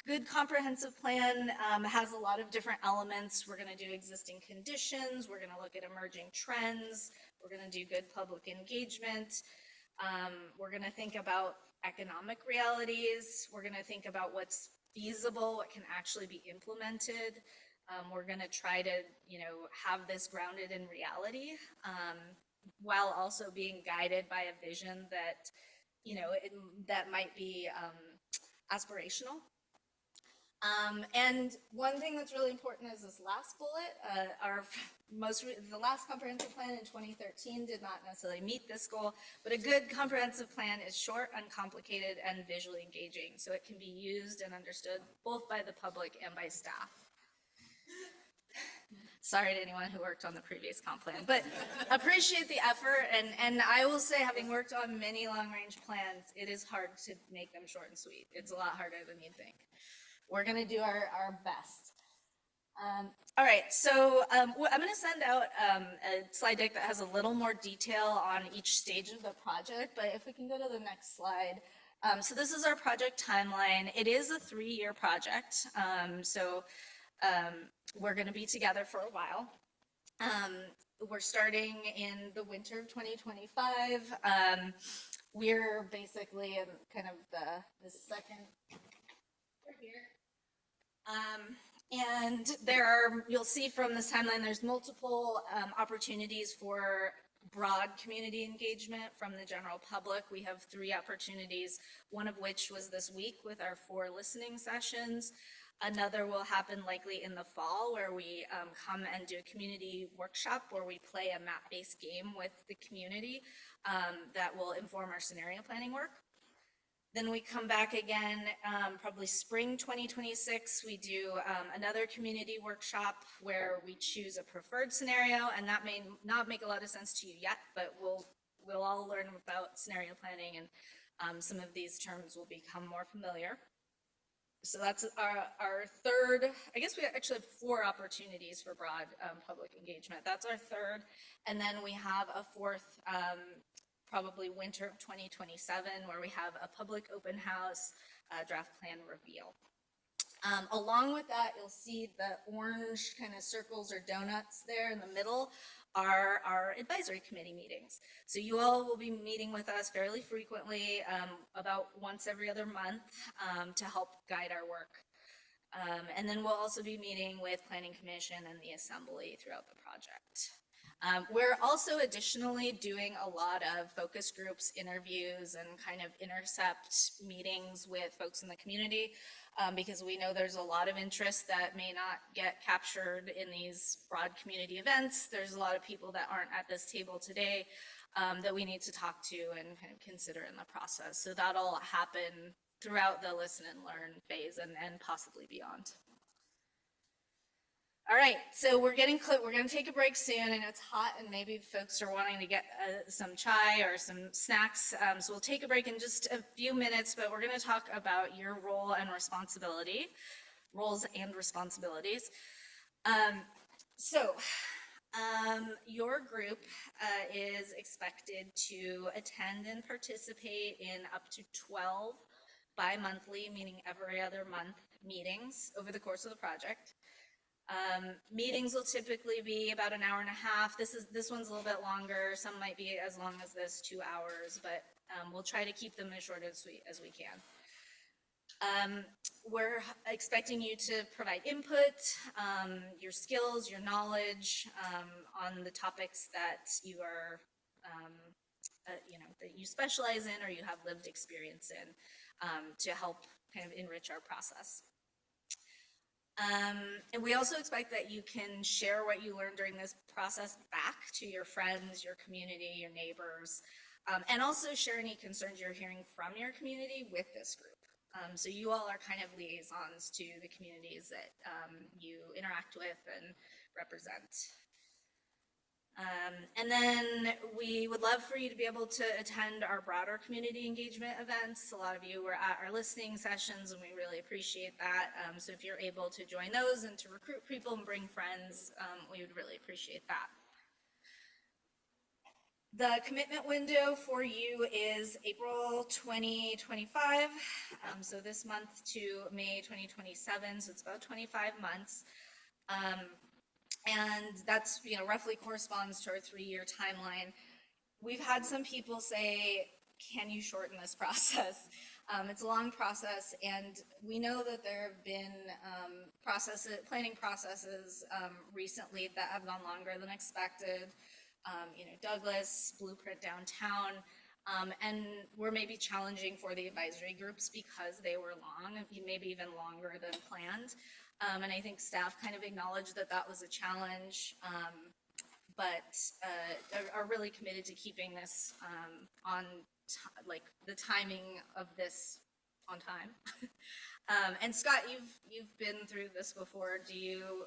Speaker 4: good comprehensive plan has a lot of different elements. We're going to do existing conditions. We're going to look at emerging trends. We're going to do good public engagement. We're going to think about economic realities. We're going to think about what's feasible, what can actually be implemented. We're going to try to, have this grounded in reality, while also being guided by a vision that, that might be aspirational. And one thing that's really important is this last bullet. The last comprehensive plan in 2013 did not necessarily meet this goal, but a good comprehensive plan is short, uncomplicated, and visually engaging, so it can be used and understood both by the public and by staff. Sorry to anyone who worked on the previous comp plan, but appreciate the effort. And I will say, having worked on many long-range plans, it is hard to make them short and sweet. It's a lot harder than you think. We're going to do our best. All right, so I'm going to send out a slide deck that has a little more detail on each stage of the project, but if we can go to the next slide. So this is our project timeline. It is a 3-year project, we're going to be together for a while. We're starting in the winter of 2025. We're basically in kind of the second here. And you'll see from this timeline, there's multiple opportunities for broad community engagement from the general public. We have 3 opportunities, one of which was this week with our 4 listening sessions. Another will happen likely in the fall, where we come and do a community workshop where we play a map-based game with the community that will inform our scenario planning work. Then we come back again, probably spring 2026, we do another community workshop where we choose a preferred scenario, and that may not make a lot of sense to you yet, but we'll all learn about scenario planning, and some of these terms will become more familiar. So that's our third. I guess we actually have 4 opportunities for broad public engagement. That's our third. And then we have a 4th, probably winter of 2027, where we have a public open house, draft plan reveal. Along with that, you'll see the orange kind of circles or donuts there in the middle are our advisory committee meetings. So you all will be meeting with us fairly frequently, about once every other month, to help guide our work. And then we'll also be meeting with Planning Commission and the Assembly throughout the project. We're also additionally doing a lot of focus groups, interviews, and kind of intercept meetings with folks in the community, because we know there's a lot of interest that may not get captured in these broad community events. There's a lot of people that aren't at this table today that we need to talk to and kind of consider in the process. So that'll happen throughout the listen and learn phase and possibly beyond. All right, so we're going to take a break soon, and it's hot, and maybe folks are wanting to get some chai or some snacks. So we'll take a break in just a few minutes, but we're going to talk about your roles and responsibilities. Your group is expected to attend and participate in up to 12 bi-monthly, meaning every other month, meetings over the course of the project. Meetings will typically be about an hour and a half. This one's a little bit longer. Some might be as long as this, 2 hours, but we'll try to keep them as short as we can. We're expecting you to provide input, your skills, your knowledge on the topics that you are, that you specialize in or you have lived experience in, to help kind of enrich our process. And we also expect that you can share what you learned during this process back to your friends, your community, your neighbors, and also share any concerns you're hearing from your community with this group. So you all are kind of liaisons to the communities that you interact with and represent. And then we would love for you to be able to attend our broader community engagement events. A lot of you were at our listening sessions, and we really appreciate that. So if you're able to join those and to recruit people and bring friends, we would really appreciate that. The commitment window for you is April 2025, so this month to May 2027, so it's about 25 months. And that's, roughly corresponds to our 3-year timeline. We've had some people say, can you shorten this process? It's a long process, and we know that there have been planning processes recently that have gone longer than expected. Douglas, Blueprint Downtown. and were maybe challenging for the advisory groups because they were long, maybe even longer than planned. And I think staff kind of acknowledged that that was a challenge, but are really committed to keeping this on like the timing of this on time. And Scott, you've been through this before. Do you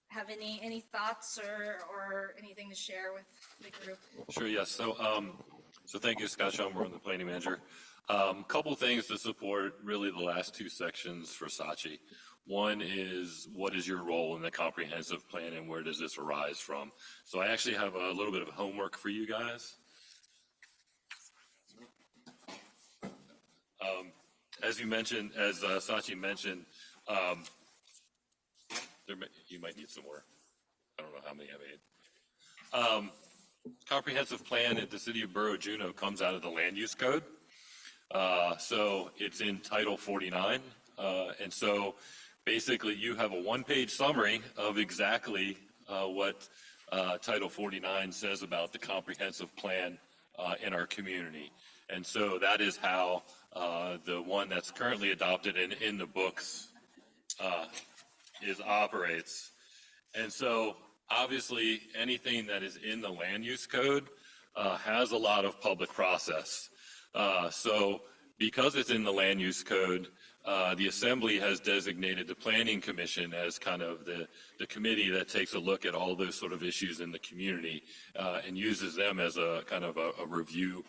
Speaker 4: have any thoughts or anything to share with the group?
Speaker 8: Sure, yes. So thank you, Scott Schoenberg, the planning manager. Couple things to support really the last two sections for Saatchi. One is, what is your role in the comprehensive plan and where does this arise from? So I actually have a little bit of homework for you guys. As you mentioned, as Saatchi mentioned, you might need some more. I don't know how many I made. Comprehensive plan at the City of Borough Juneau comes out of the Land Use Code. So it's in Title 49. And so basically you have a one-page summary of exactly what Title 49 says about the comprehensive plan in our community. And so that is how the one that's currently adopted and in the books operates. And so obviously anything that is in the land use code has a lot of public process. So because it's in the land use code, the Assembly has designated the Planning Commission as kind of the committee that takes a look at all those sort of issues in the community and uses them as a kind of a review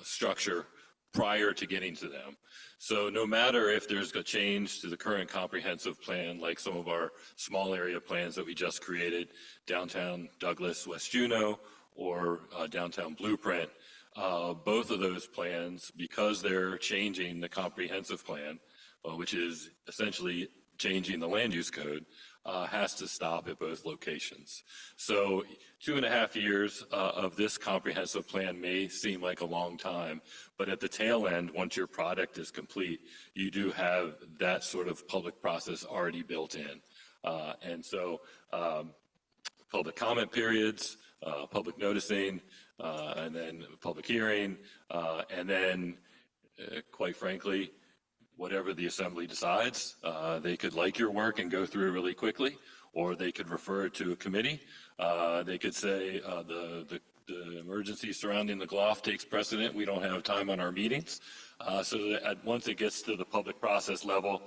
Speaker 8: structure prior to getting to them. So no matter if there's a change to the current comprehensive plan, like some of our small area plans that we just created, downtown Douglas, West Juneau, or downtown Blueprint, both of those plans, because they're changing the comprehensive plan, which is essentially changing the land use code, has to stop at both locations. So 2.5 years of this comprehensive plan may seem like a long time, but at the tail end, once your product is complete, you do have that sort of public process already built in. And so public comment periods, public noticing, and then public hearing, and then quite frankly, whatever the Assembly decides. They could like your work and go through really quickly, or they could refer it to a committee. They could say the emergency surrounding the GLOF takes precedent. We don't have time on our meetings. So that once it gets to the public process level,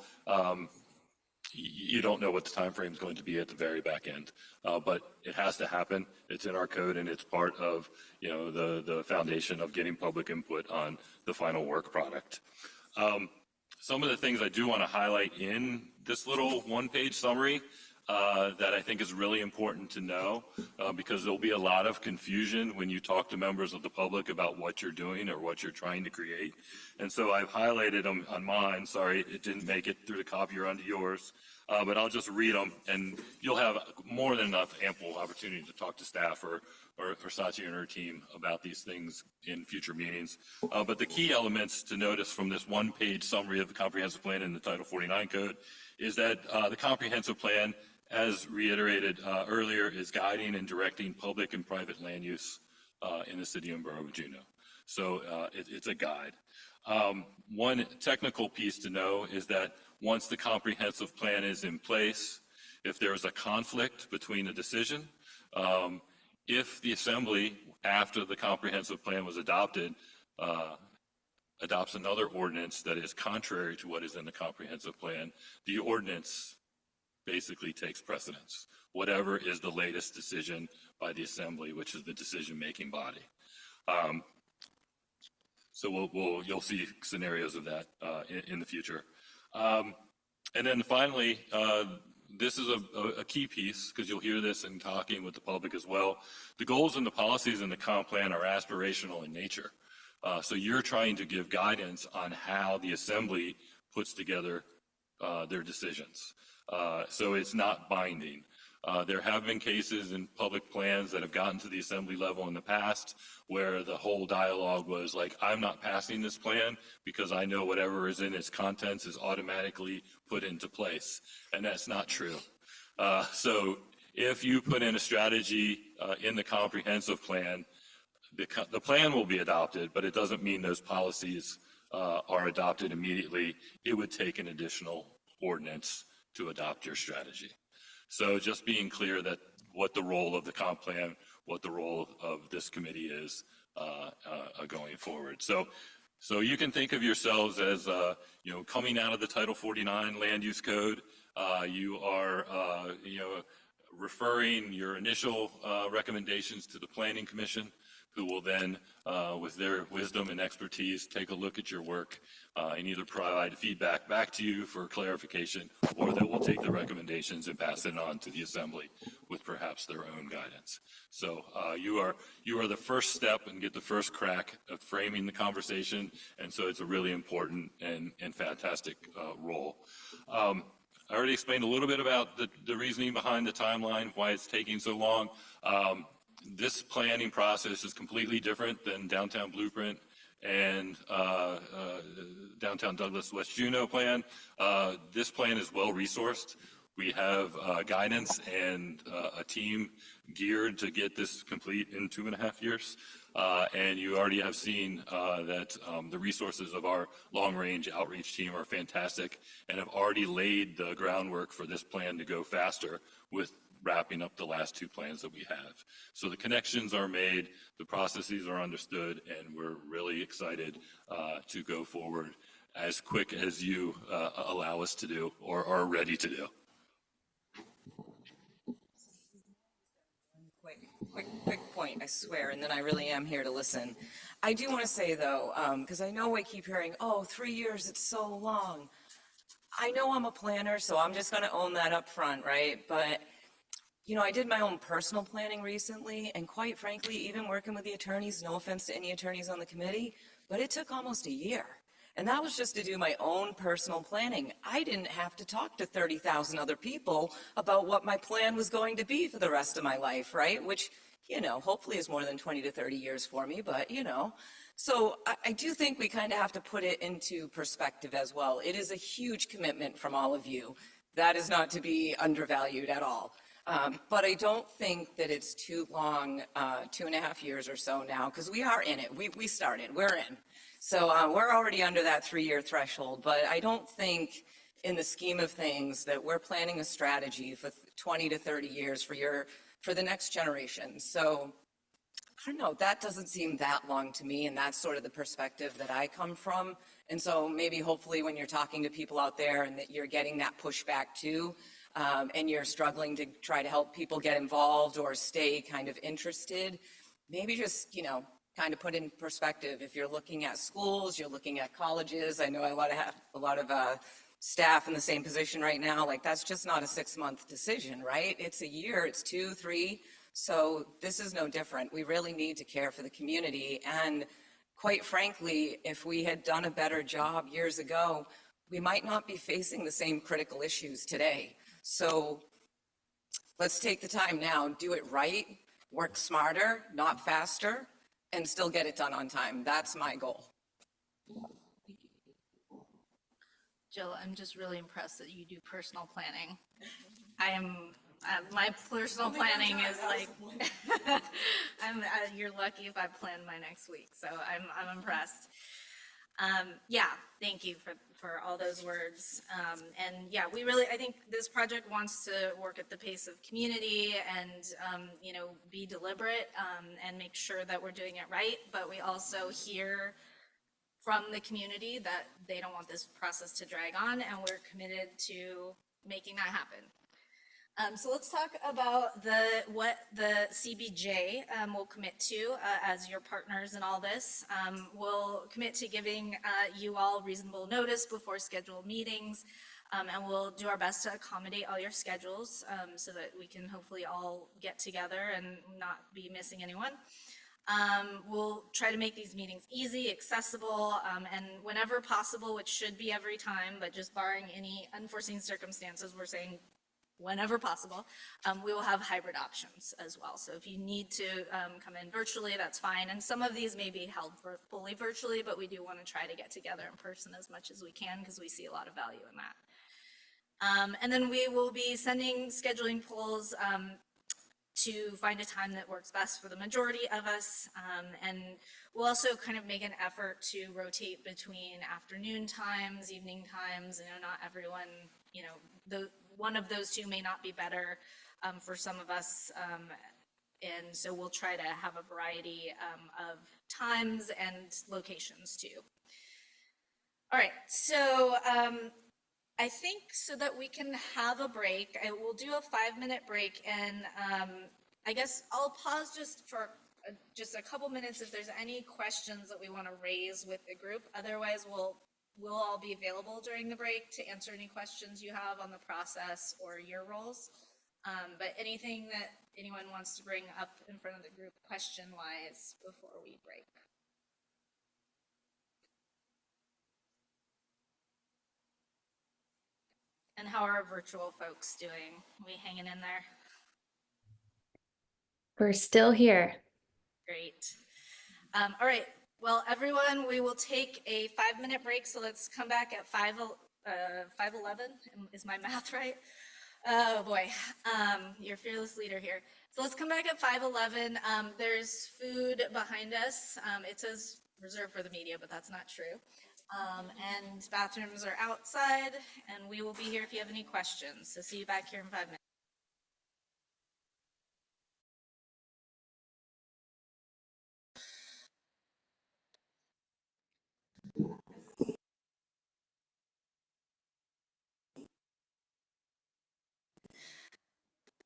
Speaker 8: you don't know what the time frame is going to be at the very back end, but it has to happen. It's in our code, and it's part of the foundation of getting public input on the final work product. Some of the things I do want to highlight in this little one-page summary that I think is really important to know, because there'll be a lot of confusion when you talk to members of the public about what you're doing or what you're trying to create. And so I've highlighted them on mine. Sorry, it didn't make it through the copier onto yours, but I'll just read them, and you'll have more than enough ample opportunity to talk to staff or Saatchi and her team about these things in future meetings. But the key elements to notice from this one-page summary of the comprehensive plan in the Title 49 code is that the comprehensive plan, as reiterated earlier, is guiding and directing public and private land use in the City and Borough of Juneau. So it's a guide. One technical piece to know is that once the comprehensive plan is in place, if there is a conflict between a decision, if the Assembly, after the comprehensive plan was adopted, adopts another ordinance that is contrary to what is in the comprehensive plan, the ordinance basically takes precedence, whatever is the latest decision by the Assembly, which is the decision-making body. So you'll see scenarios of that in the future. And then finally, this is a key piece, because you'll hear this in talking with the public as well. The goals and the policies in the comp plan are aspirational in nature. So you're trying to give guidance on how the Assembly puts together their decisions. So it's not binding. There have been cases in public plans that have gotten to the Assembly level in the past where the whole dialogue was like, I'm not passing this plan because I know whatever is in its contents is automatically put into place. And that's not true. So if you put in a strategy in the comprehensive plan the plan will be adopted, but it doesn't mean those policies are adopted immediately. It would take an additional ordinance to adopt your strategy. So just being clear that what the role of the comp plan, what the role of this committee is going forward. So you can think of yourselves as coming out of the Title 49 Land Use Code. You are referring your initial recommendations to the Planning Commission, who will then, with their wisdom and expertise, take a look at your work and either provide feedback back to you for clarification, or they will take the recommendations and pass it on to the Assembly with perhaps their own guidance. So you are the first step and get the first crack at framing the conversation, and so it's a really important and fantastic role. I already explained a little bit about the reasoning behind the timeline, why it's taking so long. This planning process is completely different than Downtown Blueprint and Downtown Douglas West Juneau plan. This plan is well resourced. We have guidance and a team geared to get this complete in 2.5 years. And you already have seen that the resources of our long-range outreach team are fantastic and have already laid the groundwork for this plan to go faster with wrapping up the last 2 plans that we have. So the connections are made, the processes are understood, and we're really excited to go forward as quick as you allow us to do or are ready to do.
Speaker 9: Quick point, I swear, and then I really am here to listen. I do want to say, though, because I know I keep hearing, oh, 3 years, it's so long. I know I'm a planner, so I'm just going to own that up front, right? But I did my own personal planning recently, and quite frankly, even working with the attorneys, no offense to any attorneys on the committee, but it took almost a year. And that was just to do my own personal planning. I didn't have to talk to 30,000 other people about what my plan was going to be for the rest of my life, right? Which, hopefully is more than 20 to 30 years for me, but So I do think we kind of have to put it into perspective as well. It is a huge commitment from all of you. That is not to be undervalued at all. But I don't think that it's too long, 2.5 years or so now, because we are in it. We started, we're in. So we're already under that 3-year threshold, but I don't think in the scheme of things that we're planning a strategy for 20 to 30 years for the next generation. So I don't know, that doesn't seem that long to me, and that's sort of the perspective that I come from. And so maybe hopefully when you're talking to people out there and that you're getting that pushback too, and you're struggling to try to help people get involved or stay kind of interested, maybe just, kind of put in perspective. If you're looking at schools, you're looking at colleges, I know a lot of staff in the same position right now, like that's just not a 6-month decision, right? It's a year, it's 2, 3. So this is no different. We really need to care for the community. And quite frankly, if we had done a better job years ago, we might not be facing the same critical issues today. So let's take the time now, do it right, work smarter, not faster, and still get it done on time. That's my goal.
Speaker 4: Jill, I'm just really impressed that you do personal planning. My personal planning is like, you're lucky if I plan my next week, so I'm impressed. Yeah, thank you for all those words. And yeah, I think this project wants to work at the pace of community and, be deliberate and make sure that we're doing it right. But we also hear from the community that they don't want this process to drag on, and we're committed to making that happen. So let's talk about what the CBJ will commit to as your partners in all this. We'll commit to giving you all reasonable notice before scheduled meetings, and we'll do our best to accommodate all your schedules so that we can hopefully all get together and not be missing anyone. We'll try to make these meetings easy, accessible, and whenever possible, which should be every time, but just barring any unforeseen circumstances, we're saying whenever possible, we will have hybrid options as well. So if you need to come in virtually, that's fine. And some of these may be held fully virtually, but we do want to try to get together in person as much as we can because we see a lot of value in that. And then we will be sending scheduling polls to find a time that works best for the majority of us. And we'll also kind of make an effort to rotate between afternoon times, evening times. Not everyone, one of those two may not be better for some of us. And so we'll try to have a variety of times and locations too. All right, so I think so that we can have a break, I will do a 5-minute break, and I guess I'll pause just for just a couple minutes if there's any questions that we want to raise with the group. Otherwise, we'll all be available during the break to answer any questions you have on the process or your roles. But anything that anyone wants to bring up in front of the group question-wise before we break? And how are our virtual folks doing? We hanging in there?
Speaker 22: We're still here.
Speaker 4: Great. All right. Well, everyone, we will take a 5-minute break. So let's come back at 5:11. Is my math right? Oh boy, you're fearless leader here. So let's come back at 5:11. There's food behind us. It says reserved for the media, but that's not true. And bathrooms are outside, and we will be here if you have any questions. So see you back here in 5 minutes.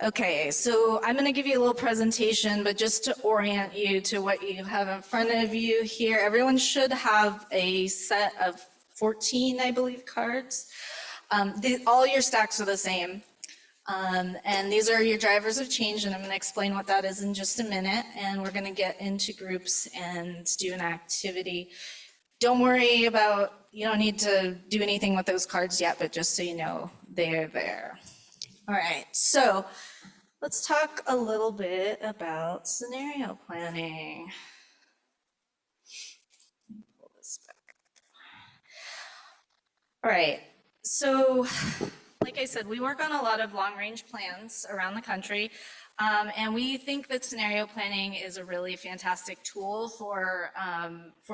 Speaker 4: Okay, so I'm going to give you a little presentation, but just to orient you to what you have in front of you here, everyone should have a set of 14, I believe, cards. All your stacks are the same. And these are your drivers of change, and I'm going to explain what that is in just a minute. And we're going to get into groups and do an activity. Don't worry about, you don't need to do anything with those cards yet, but just so you know, they're there. All right, so let's talk a little bit about scenario planning. Pull this back. All right, so like I said, we work on a lot of long-range plans around the country, and we think that scenario planning is a really fantastic tool for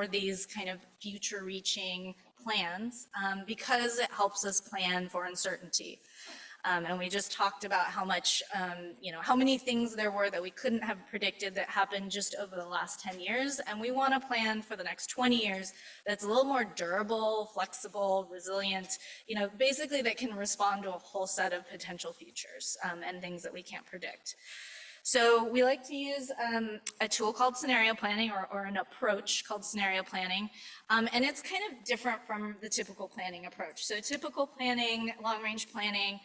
Speaker 4: these kind of future-reaching plans because it helps us plan for uncertainty. And we just talked about how much, how many things there were that we couldn't have predicted that happened just over the last 10 years. And we want to plan for the next 20 years that's a little more durable, flexible, resilient, basically that can respond to a whole set of potential futures and things that we can't predict. So we like to use a tool called scenario planning or an approach called scenario planning. And it's kind of different from the typical planning approach. So typical planning, long-range planning,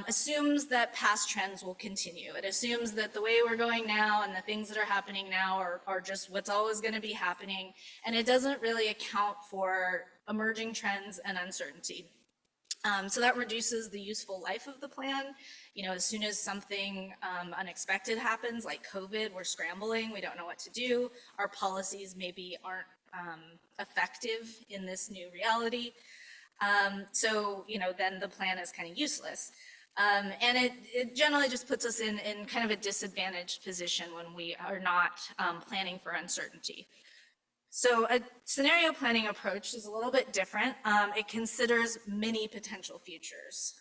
Speaker 4: assumes that past trends will continue. It assumes that the way we're going now and the things that are happening now are just what's always going to be happening. And it doesn't really account for emerging trends and uncertainty. So that reduces the useful life of the plan. As soon as something unexpected happens, like COVID, we're scrambling, we don't know what to do. Our policies maybe aren't effective in this new reality. So, then the plan is kind of useless. And it generally just puts us in kind of a disadvantaged position when we are not planning for uncertainty. So a scenario planning approach is a little bit different. It considers many potential futures.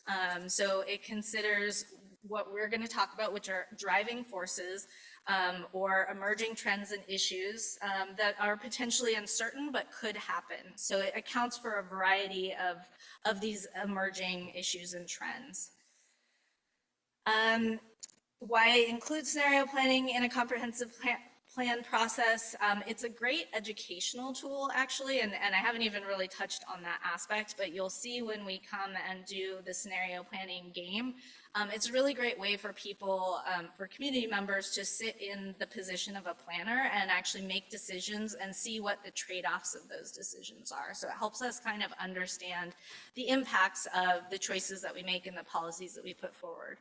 Speaker 4: So it considers what we're going to talk about, which are driving forces or emerging trends and issues that are potentially uncertain but could happen. So it accounts for a variety of these emerging issues and trends. Why include scenario planning in a comprehensive plan process? It's a great educational tool, actually, and I haven't even really touched on that aspect, but you'll see when we come and do the scenario planning game, it's a really great way for people, for community members to sit in the position of a planner and actually make decisions and see what the trade-offs of those decisions are. So it helps us kind of understand the impacts of the choices that we make and the policies that we put forward.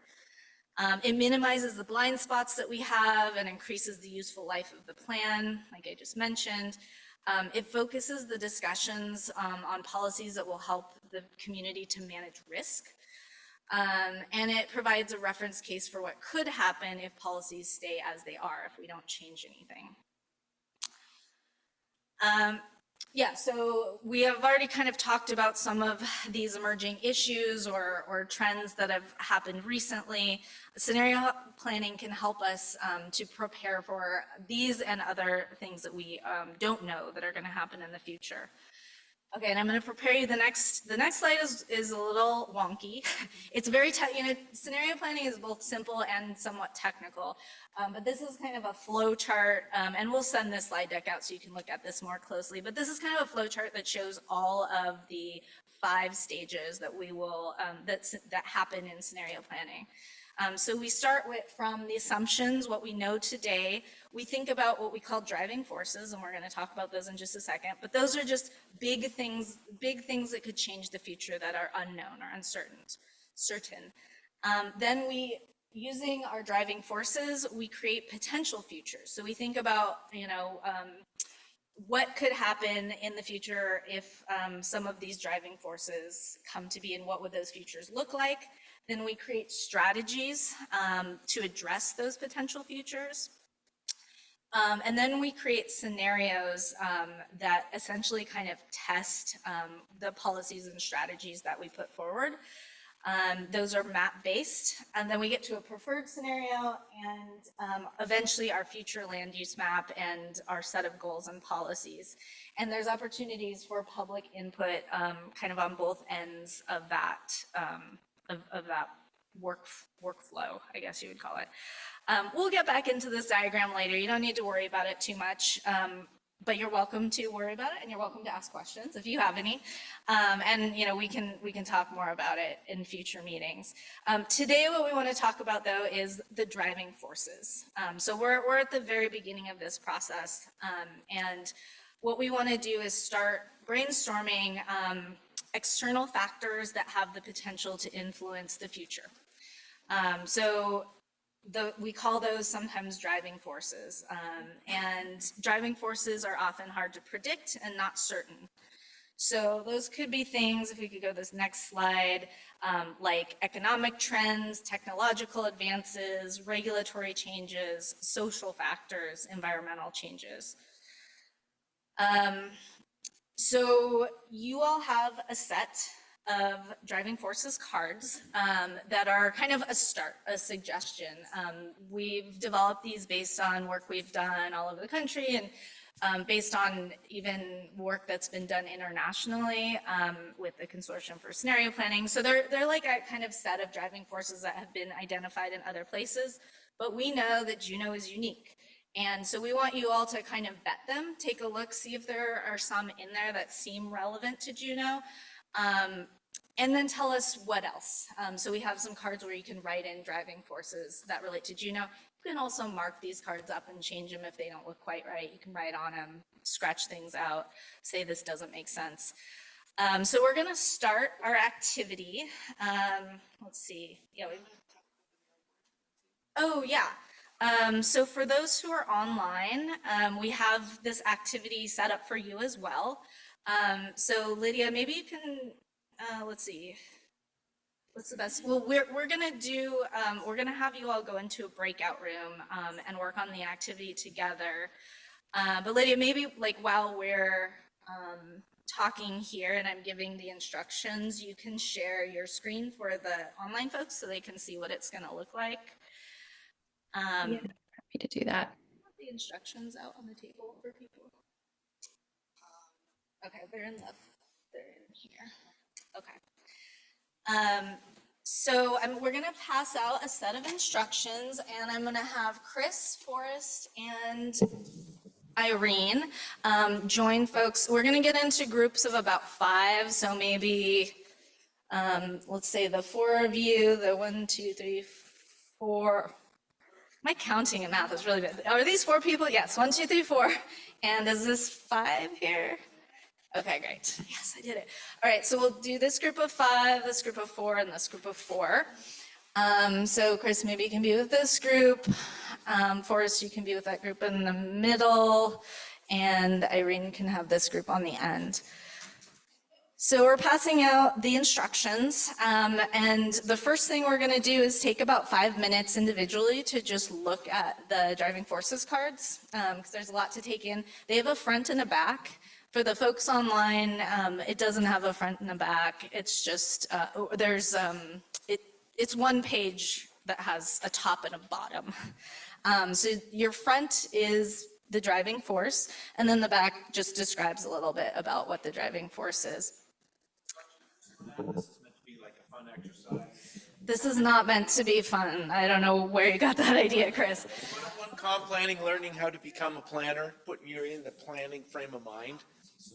Speaker 4: It minimizes the blind spots that we have and increases the useful life of the plan, like I just mentioned. It focuses the discussions on policies that will help the community to manage risk. And it provides a reference case for what could happen if policies stay as they are, if we don't change anything. Yeah, so we have already kind of talked about some of these emerging issues or trends that have happened recently. Scenario planning can help us to prepare for these and other things that we don't know that are going to happen in the future. Okay, and I'm going to prepare you. The next slide is a little wonky. It's very, scenario planning is both simple and somewhat technical, but this is kind of a flow chart, and we'll send this slide deck out so you can look at this more closely. But this is kind of a flow chart that shows all of the 5 stages that we will that happen in scenario planning. So we start from the assumptions, what we know today. We think about what we call driving forces, and we're going to talk about those in just a second. But those are just big things that could change the future that are unknown or uncertain. Then using our driving forces, we create potential futures. So we think about, what could happen in the future if some of these driving forces come to be, and what would those futures look like? Then we create strategies to address those potential futures. And then we create scenarios that essentially kind of test the policies and strategies that we put forward. Those are map-based, and then we get to a preferred scenario and eventually our future land use map and our set of goals and policies. And there's opportunities for public input kind of on both ends of that workflow, I guess you would call it. We'll get back into this diagram later. You don't need to worry about it too much, but you're welcome to worry about it, and you're welcome to ask questions if you have any. And we can talk more about it in future meetings. Today, what we want to talk about though is the driving forces. So we're at the very beginning of this process, and what we want to do is start brainstorming external factors that have the potential to influence the future. We call those sometimes driving forces, and driving forces are often hard to predict and not certain. So those could be things, if we could go to this next slide, like economic trends, technological advances, regulatory changes, social factors, environmental changes. So you all have a set of driving forces cards that are kind of a suggestion. We've developed these based on work we've done all over the country and based on even work that's been done internationally with the Consortium for Scenario Planning. So they're like a kind of set of driving forces that have been identified in other places, but we know that Juneau is unique. And so we want you all to kind of vet them, take a look, see if there are some in there that seem relevant to Juneau. And then tell us what else. So we have some cards where you can write in driving forces that relate to Juneau. You can also mark these cards up and change them if they don't look quite right. You can write on them, scratch things out, say this doesn't make sense. So we're gonna start our activity. Let's see. So for those who are online, we have this activity set up for you as well. So Lydia, maybe you can, let's see, what's the best? Well, we're gonna have you all go into a breakout room and work on the activity together. But Lydia, maybe like while we're talking here and I'm giving the instructions, you can share your screen for the online folks so they can see what it's gonna look like.
Speaker 22: Yeah, happy to do that.
Speaker 4: The instructions out on the table for people. Okay, they're in here. Okay. So we're gonna pass out a set of instructions, and I'm gonna have Chris, Forrest, and Irene join folks. We're gonna get into groups of about 5, so maybe let's say the 4 of you, the 1, 2, 3, 4. My counting and math is really bad. Are these 4 people? Yes, 1, 2, 3, 4. And is this 5 here? Okay, great. Yes, I did it. All right, so we'll do this group of 5, this group of 4, and this group of 4. So Chris, maybe you can be with this group. Forrest, you can be with that group in the middle. And Irene can have this group on the end. So we're passing out the instructions, and the first thing we're going to do is take about 5 minutes individually to just look at the driving forces cards, because there's a lot to take in. They have a front and a back. For the folks online, it doesn't have a front and a back. It's just, it's one page that has a top and a bottom. So your front is the driving force, and then the back just describes a little bit about what the driving force is. This is not meant to be fun. I don't know where you got that idea, Chris.
Speaker 10: One comp planning, learning how to become a planner, putting you in the planning frame of mind. Just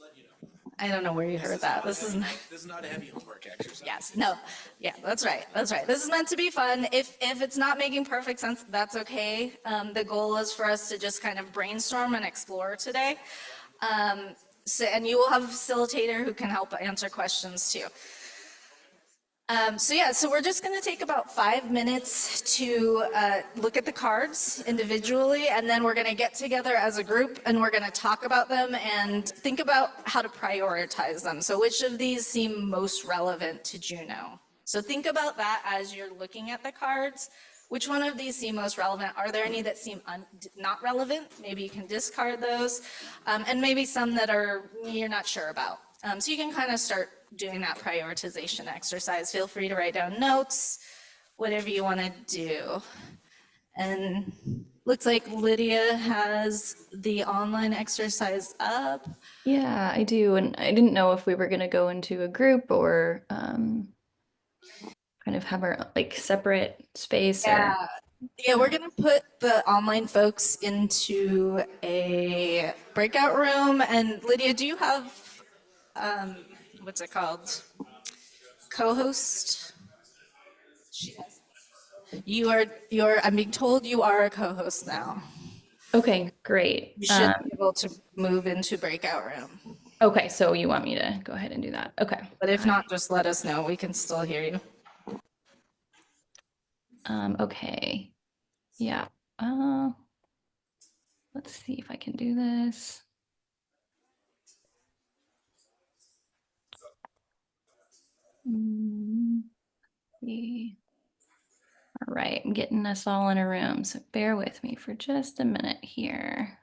Speaker 10: let you know.
Speaker 4: I don't know where you heard that.
Speaker 10: This is not a heavy homework exercise.
Speaker 4: Yes, no, yeah, that's right, that's right. This is meant to be fun. If it's not making perfect sense, that's okay. The goal is for us to just kind of brainstorm and explore today. And you will have a facilitator who can help answer questions too. So we're just going to take about 5 minutes to look at the cards individually, and then we're going to get together as a group and we're going to talk about them and think about how to prioritize them. So which of these seem most relevant to Juneau? So think about that as you're looking at the cards. Which one of these seem most relevant? Are there any that seem not relevant? Maybe you can discard those. And maybe some that you're not sure about. So you can kind of start doing that prioritization exercise. Feel free to write down notes, whatever you want to do. And looks like Lydia has the online exercise up.
Speaker 22: Yeah, I do. And I didn't know if we were going to go into a group or kind of have our separate space.
Speaker 4: Yeah, we're going to put the online folks into a breakout room. And Lydia, do you have, what's it called? Co-host? I'm being told you are a co-host now.
Speaker 22: Okay, great.
Speaker 4: You should be able to move into breakout room.
Speaker 22: Okay, so you want me to go ahead and do that? Okay.
Speaker 4: But if not, just let us know. We can still hear you.
Speaker 22: Okay. Yeah. Let's see if I can do this. See. All right, I'm getting us all in a room, so bear with me for just a minute here.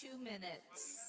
Speaker 4: 2 minutes.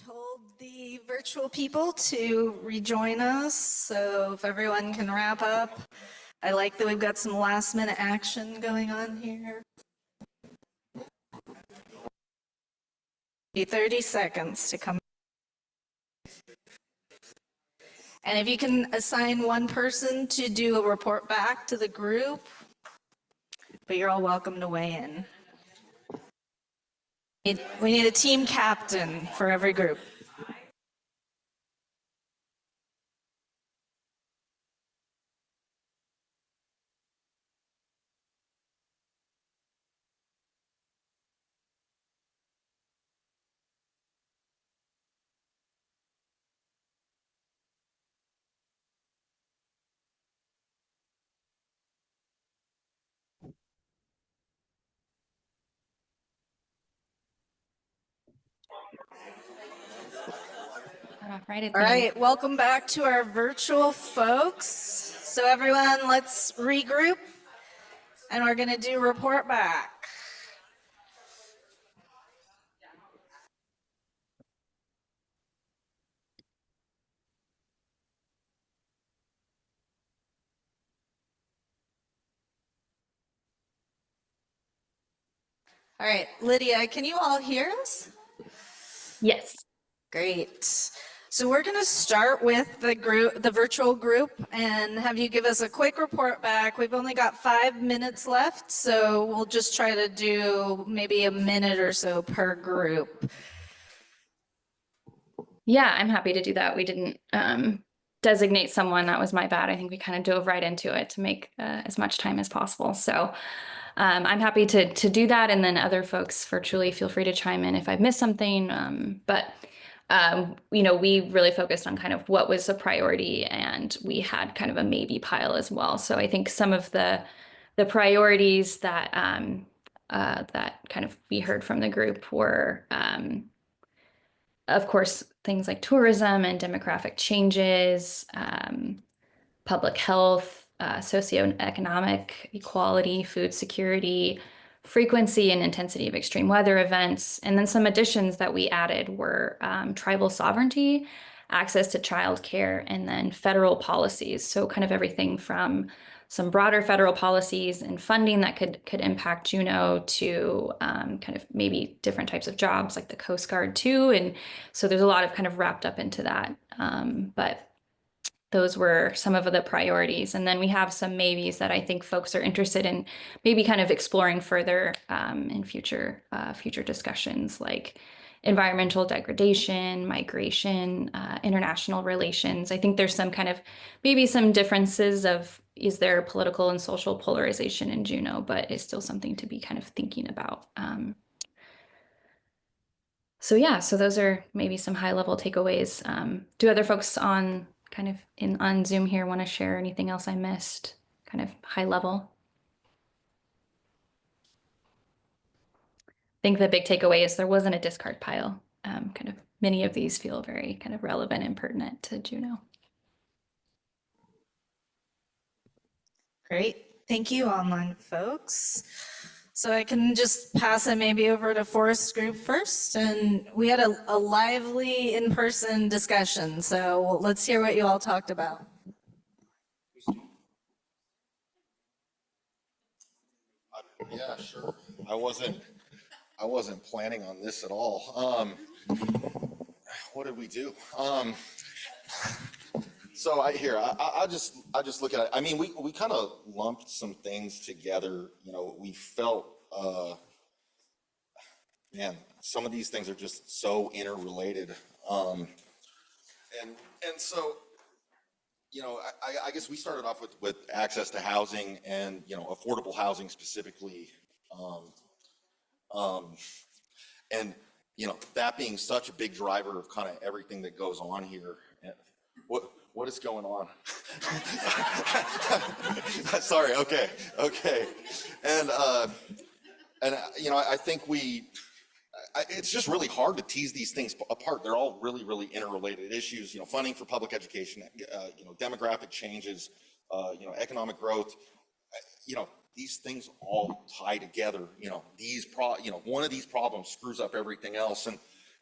Speaker 4: Told the virtual people to rejoin us, so if everyone can wrap up. I like that we've got some last minute action going on here. 30 seconds to come. And if you can assign one person to do a report back to the group, but you're all welcome to weigh in. We need a team captain for every group. All right, welcome back to our virtual folks. So everyone, let's regroup and we're gonna do report back. All right, Lydia, can you all hear us?
Speaker 22: Yes.
Speaker 4: Great. So we're going to start with the group, the virtual group, and have you give us a quick report back. We've only got 5 minutes left, so we'll just try to do maybe a minute or so per group.
Speaker 22: Yeah, I'm happy to do that. We didn't designate someone. That was my bad. I think we kind of dove right into it to make as much time as possible. So I'm happy to do that. And then other folks virtually, feel free to chime in if I've missed something. You know, we really focused on kind of what was a priority, and we had kind of a maybe pile as well. So I think some of the priorities that that kind of we heard from the group were, of course, things like tourism and demographic changes, public health, socioeconomic equality, food security, frequency and intensity of extreme weather events. And then some additions that we added were tribal sovereignty, access to childcare, and then federal policies. So kind of everything from some broader federal policies and funding that could impact Juneau to kind of maybe different types of jobs like the Coast Guard too. And so there's a lot of kind of wrapped up into that. But those were some of the priorities. And then we have some maybes that I think folks are interested in maybe kind of exploring further in future discussions, like environmental degradation, migration, international relations. I think there's some kind of maybe some differences of, is there political and social polarization in Juneau, but it's still something to be kind of thinking about. So yeah, so those are maybe some high level takeaways. Do other folks on kind of on Zoom here want to share anything else I missed, kind of high level? I think the big takeaway is there wasn't a discard pile. Kind of many of these feel very kind of relevant and pertinent to Juneau.
Speaker 4: Great, thank you, online folks. So I can just pass it maybe over to Forrest's group first. And we had a lively in-person discussion. So let's hear what you all talked about.
Speaker 21: Yeah, sure. I wasn't planning on this at all. What did we do? So I just look at it. I mean, we kind of lumped some things together. You know, we felt, man, some of these things are just so interrelated. And so, you know, I guess we started off with access to housing and, you know, affordable housing specifically. And, you know, that being such a big driver of kind of everything that goes on here. What is going on? Sorry. Okay. And you know, I think it's just really hard to tease these things apart. They're all really, really interrelated issues. You know, funding for public education, you know, demographic changes, you know, economic growth. You know, these things all tie together. You know, you know, one of these problems screws up everything else.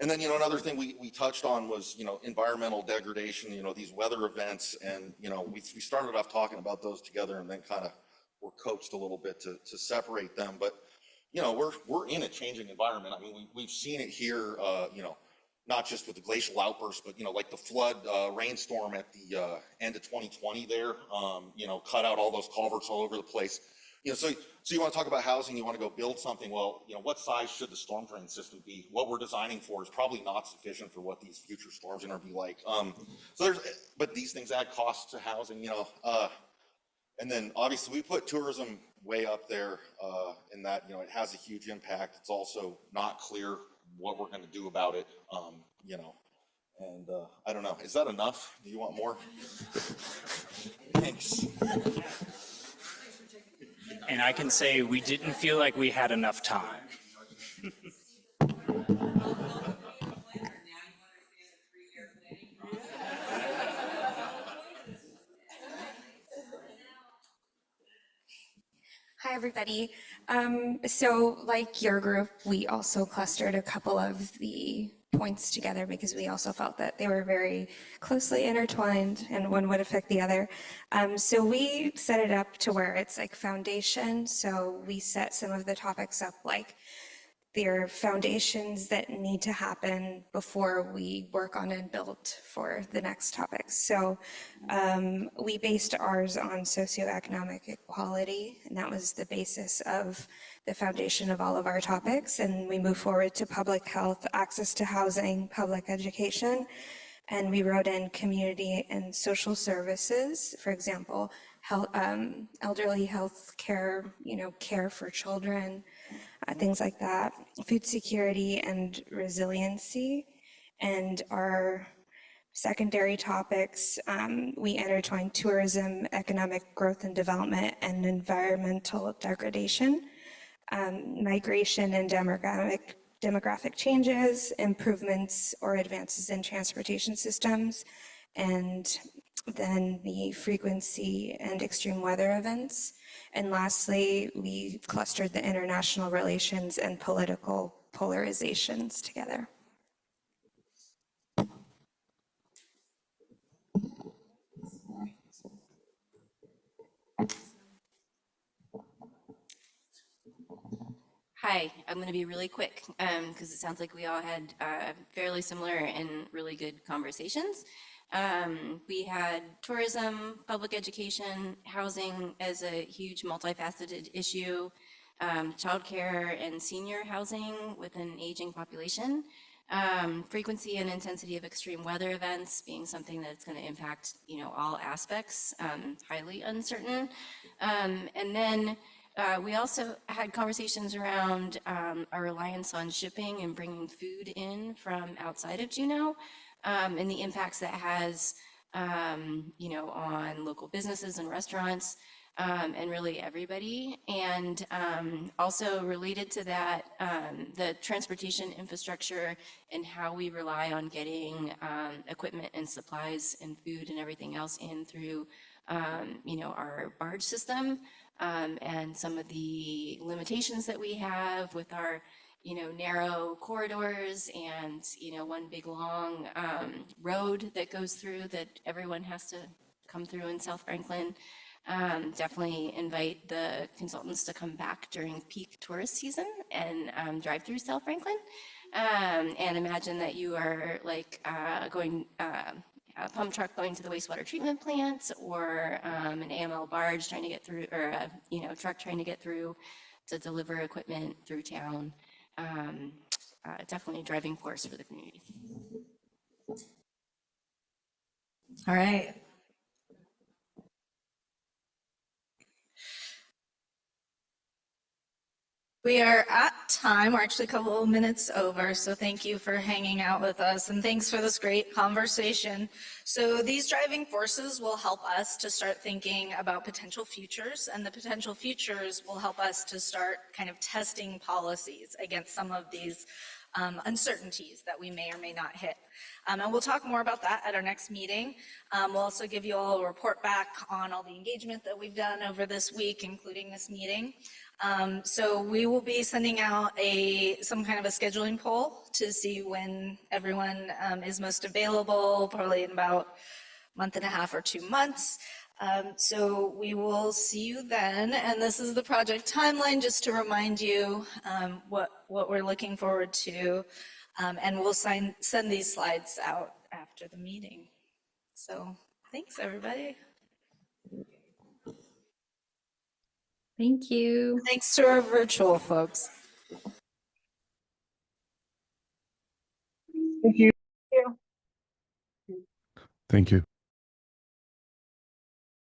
Speaker 21: And then, you know, another thing we touched on was, you know, environmental degradation, you know, these weather events. And, you know, we started off talking about those together and then kind of were coached a little bit to separate them. But, you know, we're in a changing environment. I mean, we've seen it here, you know, not just with the glacial outbursts, but, you know, like the flood rainstorm at the end of 2020 there, you know, cut out all those culverts all over the place. You know, so you want to talk about housing, you want to go build something. Well, you know, what size should the storm drain system be? What we're designing for is probably not sufficient for what these future storms are going to be like. But these things add costs to housing, you know. And then obviously we put tourism way up there in that, you know, it has a huge impact. It's also not clear what we're going to do about it, you know. And I don't know, is that enough? Do you want more? Thanks.
Speaker 11: And I can say we didn't feel like we had enough time.
Speaker 12: Hi, everybody. So like your group, we also clustered a couple of the points together because we also felt that they were very closely intertwined and one would affect the other. So we set it up to where it's like foundation. So we set some of the topics up like there are foundations that need to happen before we work on and build for the next topics. So we based ours on socioeconomic equality, and that was the basis of the foundation of all of our topics. And we move forward to public health, access to housing, public education, and we wrote in community and social services, for example, elderly health care, care for children, things like that, food security and resiliency. And our secondary topics, we intertwine tourism, economic growth and development, and environmental degradation, migration and demographic changes, improvements or advances in transportation systems, and then the frequency and extreme weather events. And lastly, we clustered the international relations and political polarizations together.
Speaker 14: Hi, I'm going to be really quick because it sounds like we all had fairly similar and really good conversations. We had tourism, public education, housing as a huge multifaceted issue, childcare and senior housing with an aging population, frequency and intensity of extreme weather events being something that's going to impact, all aspects, highly uncertain. And then we also had conversations around our reliance on shipping and bringing food in from outside of Juneau, and the impacts that has, on local businesses and restaurants, and really everybody. And also related to that, the transportation infrastructure and how we rely on getting equipment and supplies and food and everything else in through, our barge system. And some of the limitations that we have with our, narrow corridors and, one big long road that goes through that everyone has to come through in South Franklin. Definitely invite the consultants to come back during peak tourist season and drive through South Franklin. And imagine that you are like going a pump truck going to the wastewater treatment plant, or an AML barge trying to get through, or a truck trying to get through to deliver equipment through town. Definitely a driving force for the community.
Speaker 4: All right. We are at time. We're actually a couple of minutes over, so thank you for hanging out with us, and thanks for this great conversation. So these driving forces will help us to start thinking about potential futures, and the potential futures will help us to start kind of testing policies against some of these uncertainties that we may or may not hit. And we'll talk more about that at our next meeting. We'll also give you all a report back on all the engagement that we've done over this week, including this meeting. So we will be sending out some kind of a scheduling poll to see when everyone is most available, probably in about a month and a half or 2 months. So we will see you then. And this is the project timeline, just to remind you what we're looking forward to. And we'll send these slides out after the meeting. So thanks, everybody.
Speaker 22: Thank you.
Speaker 4: Thanks to our virtual folks.
Speaker 3: Thank you.
Speaker 1: Thank you.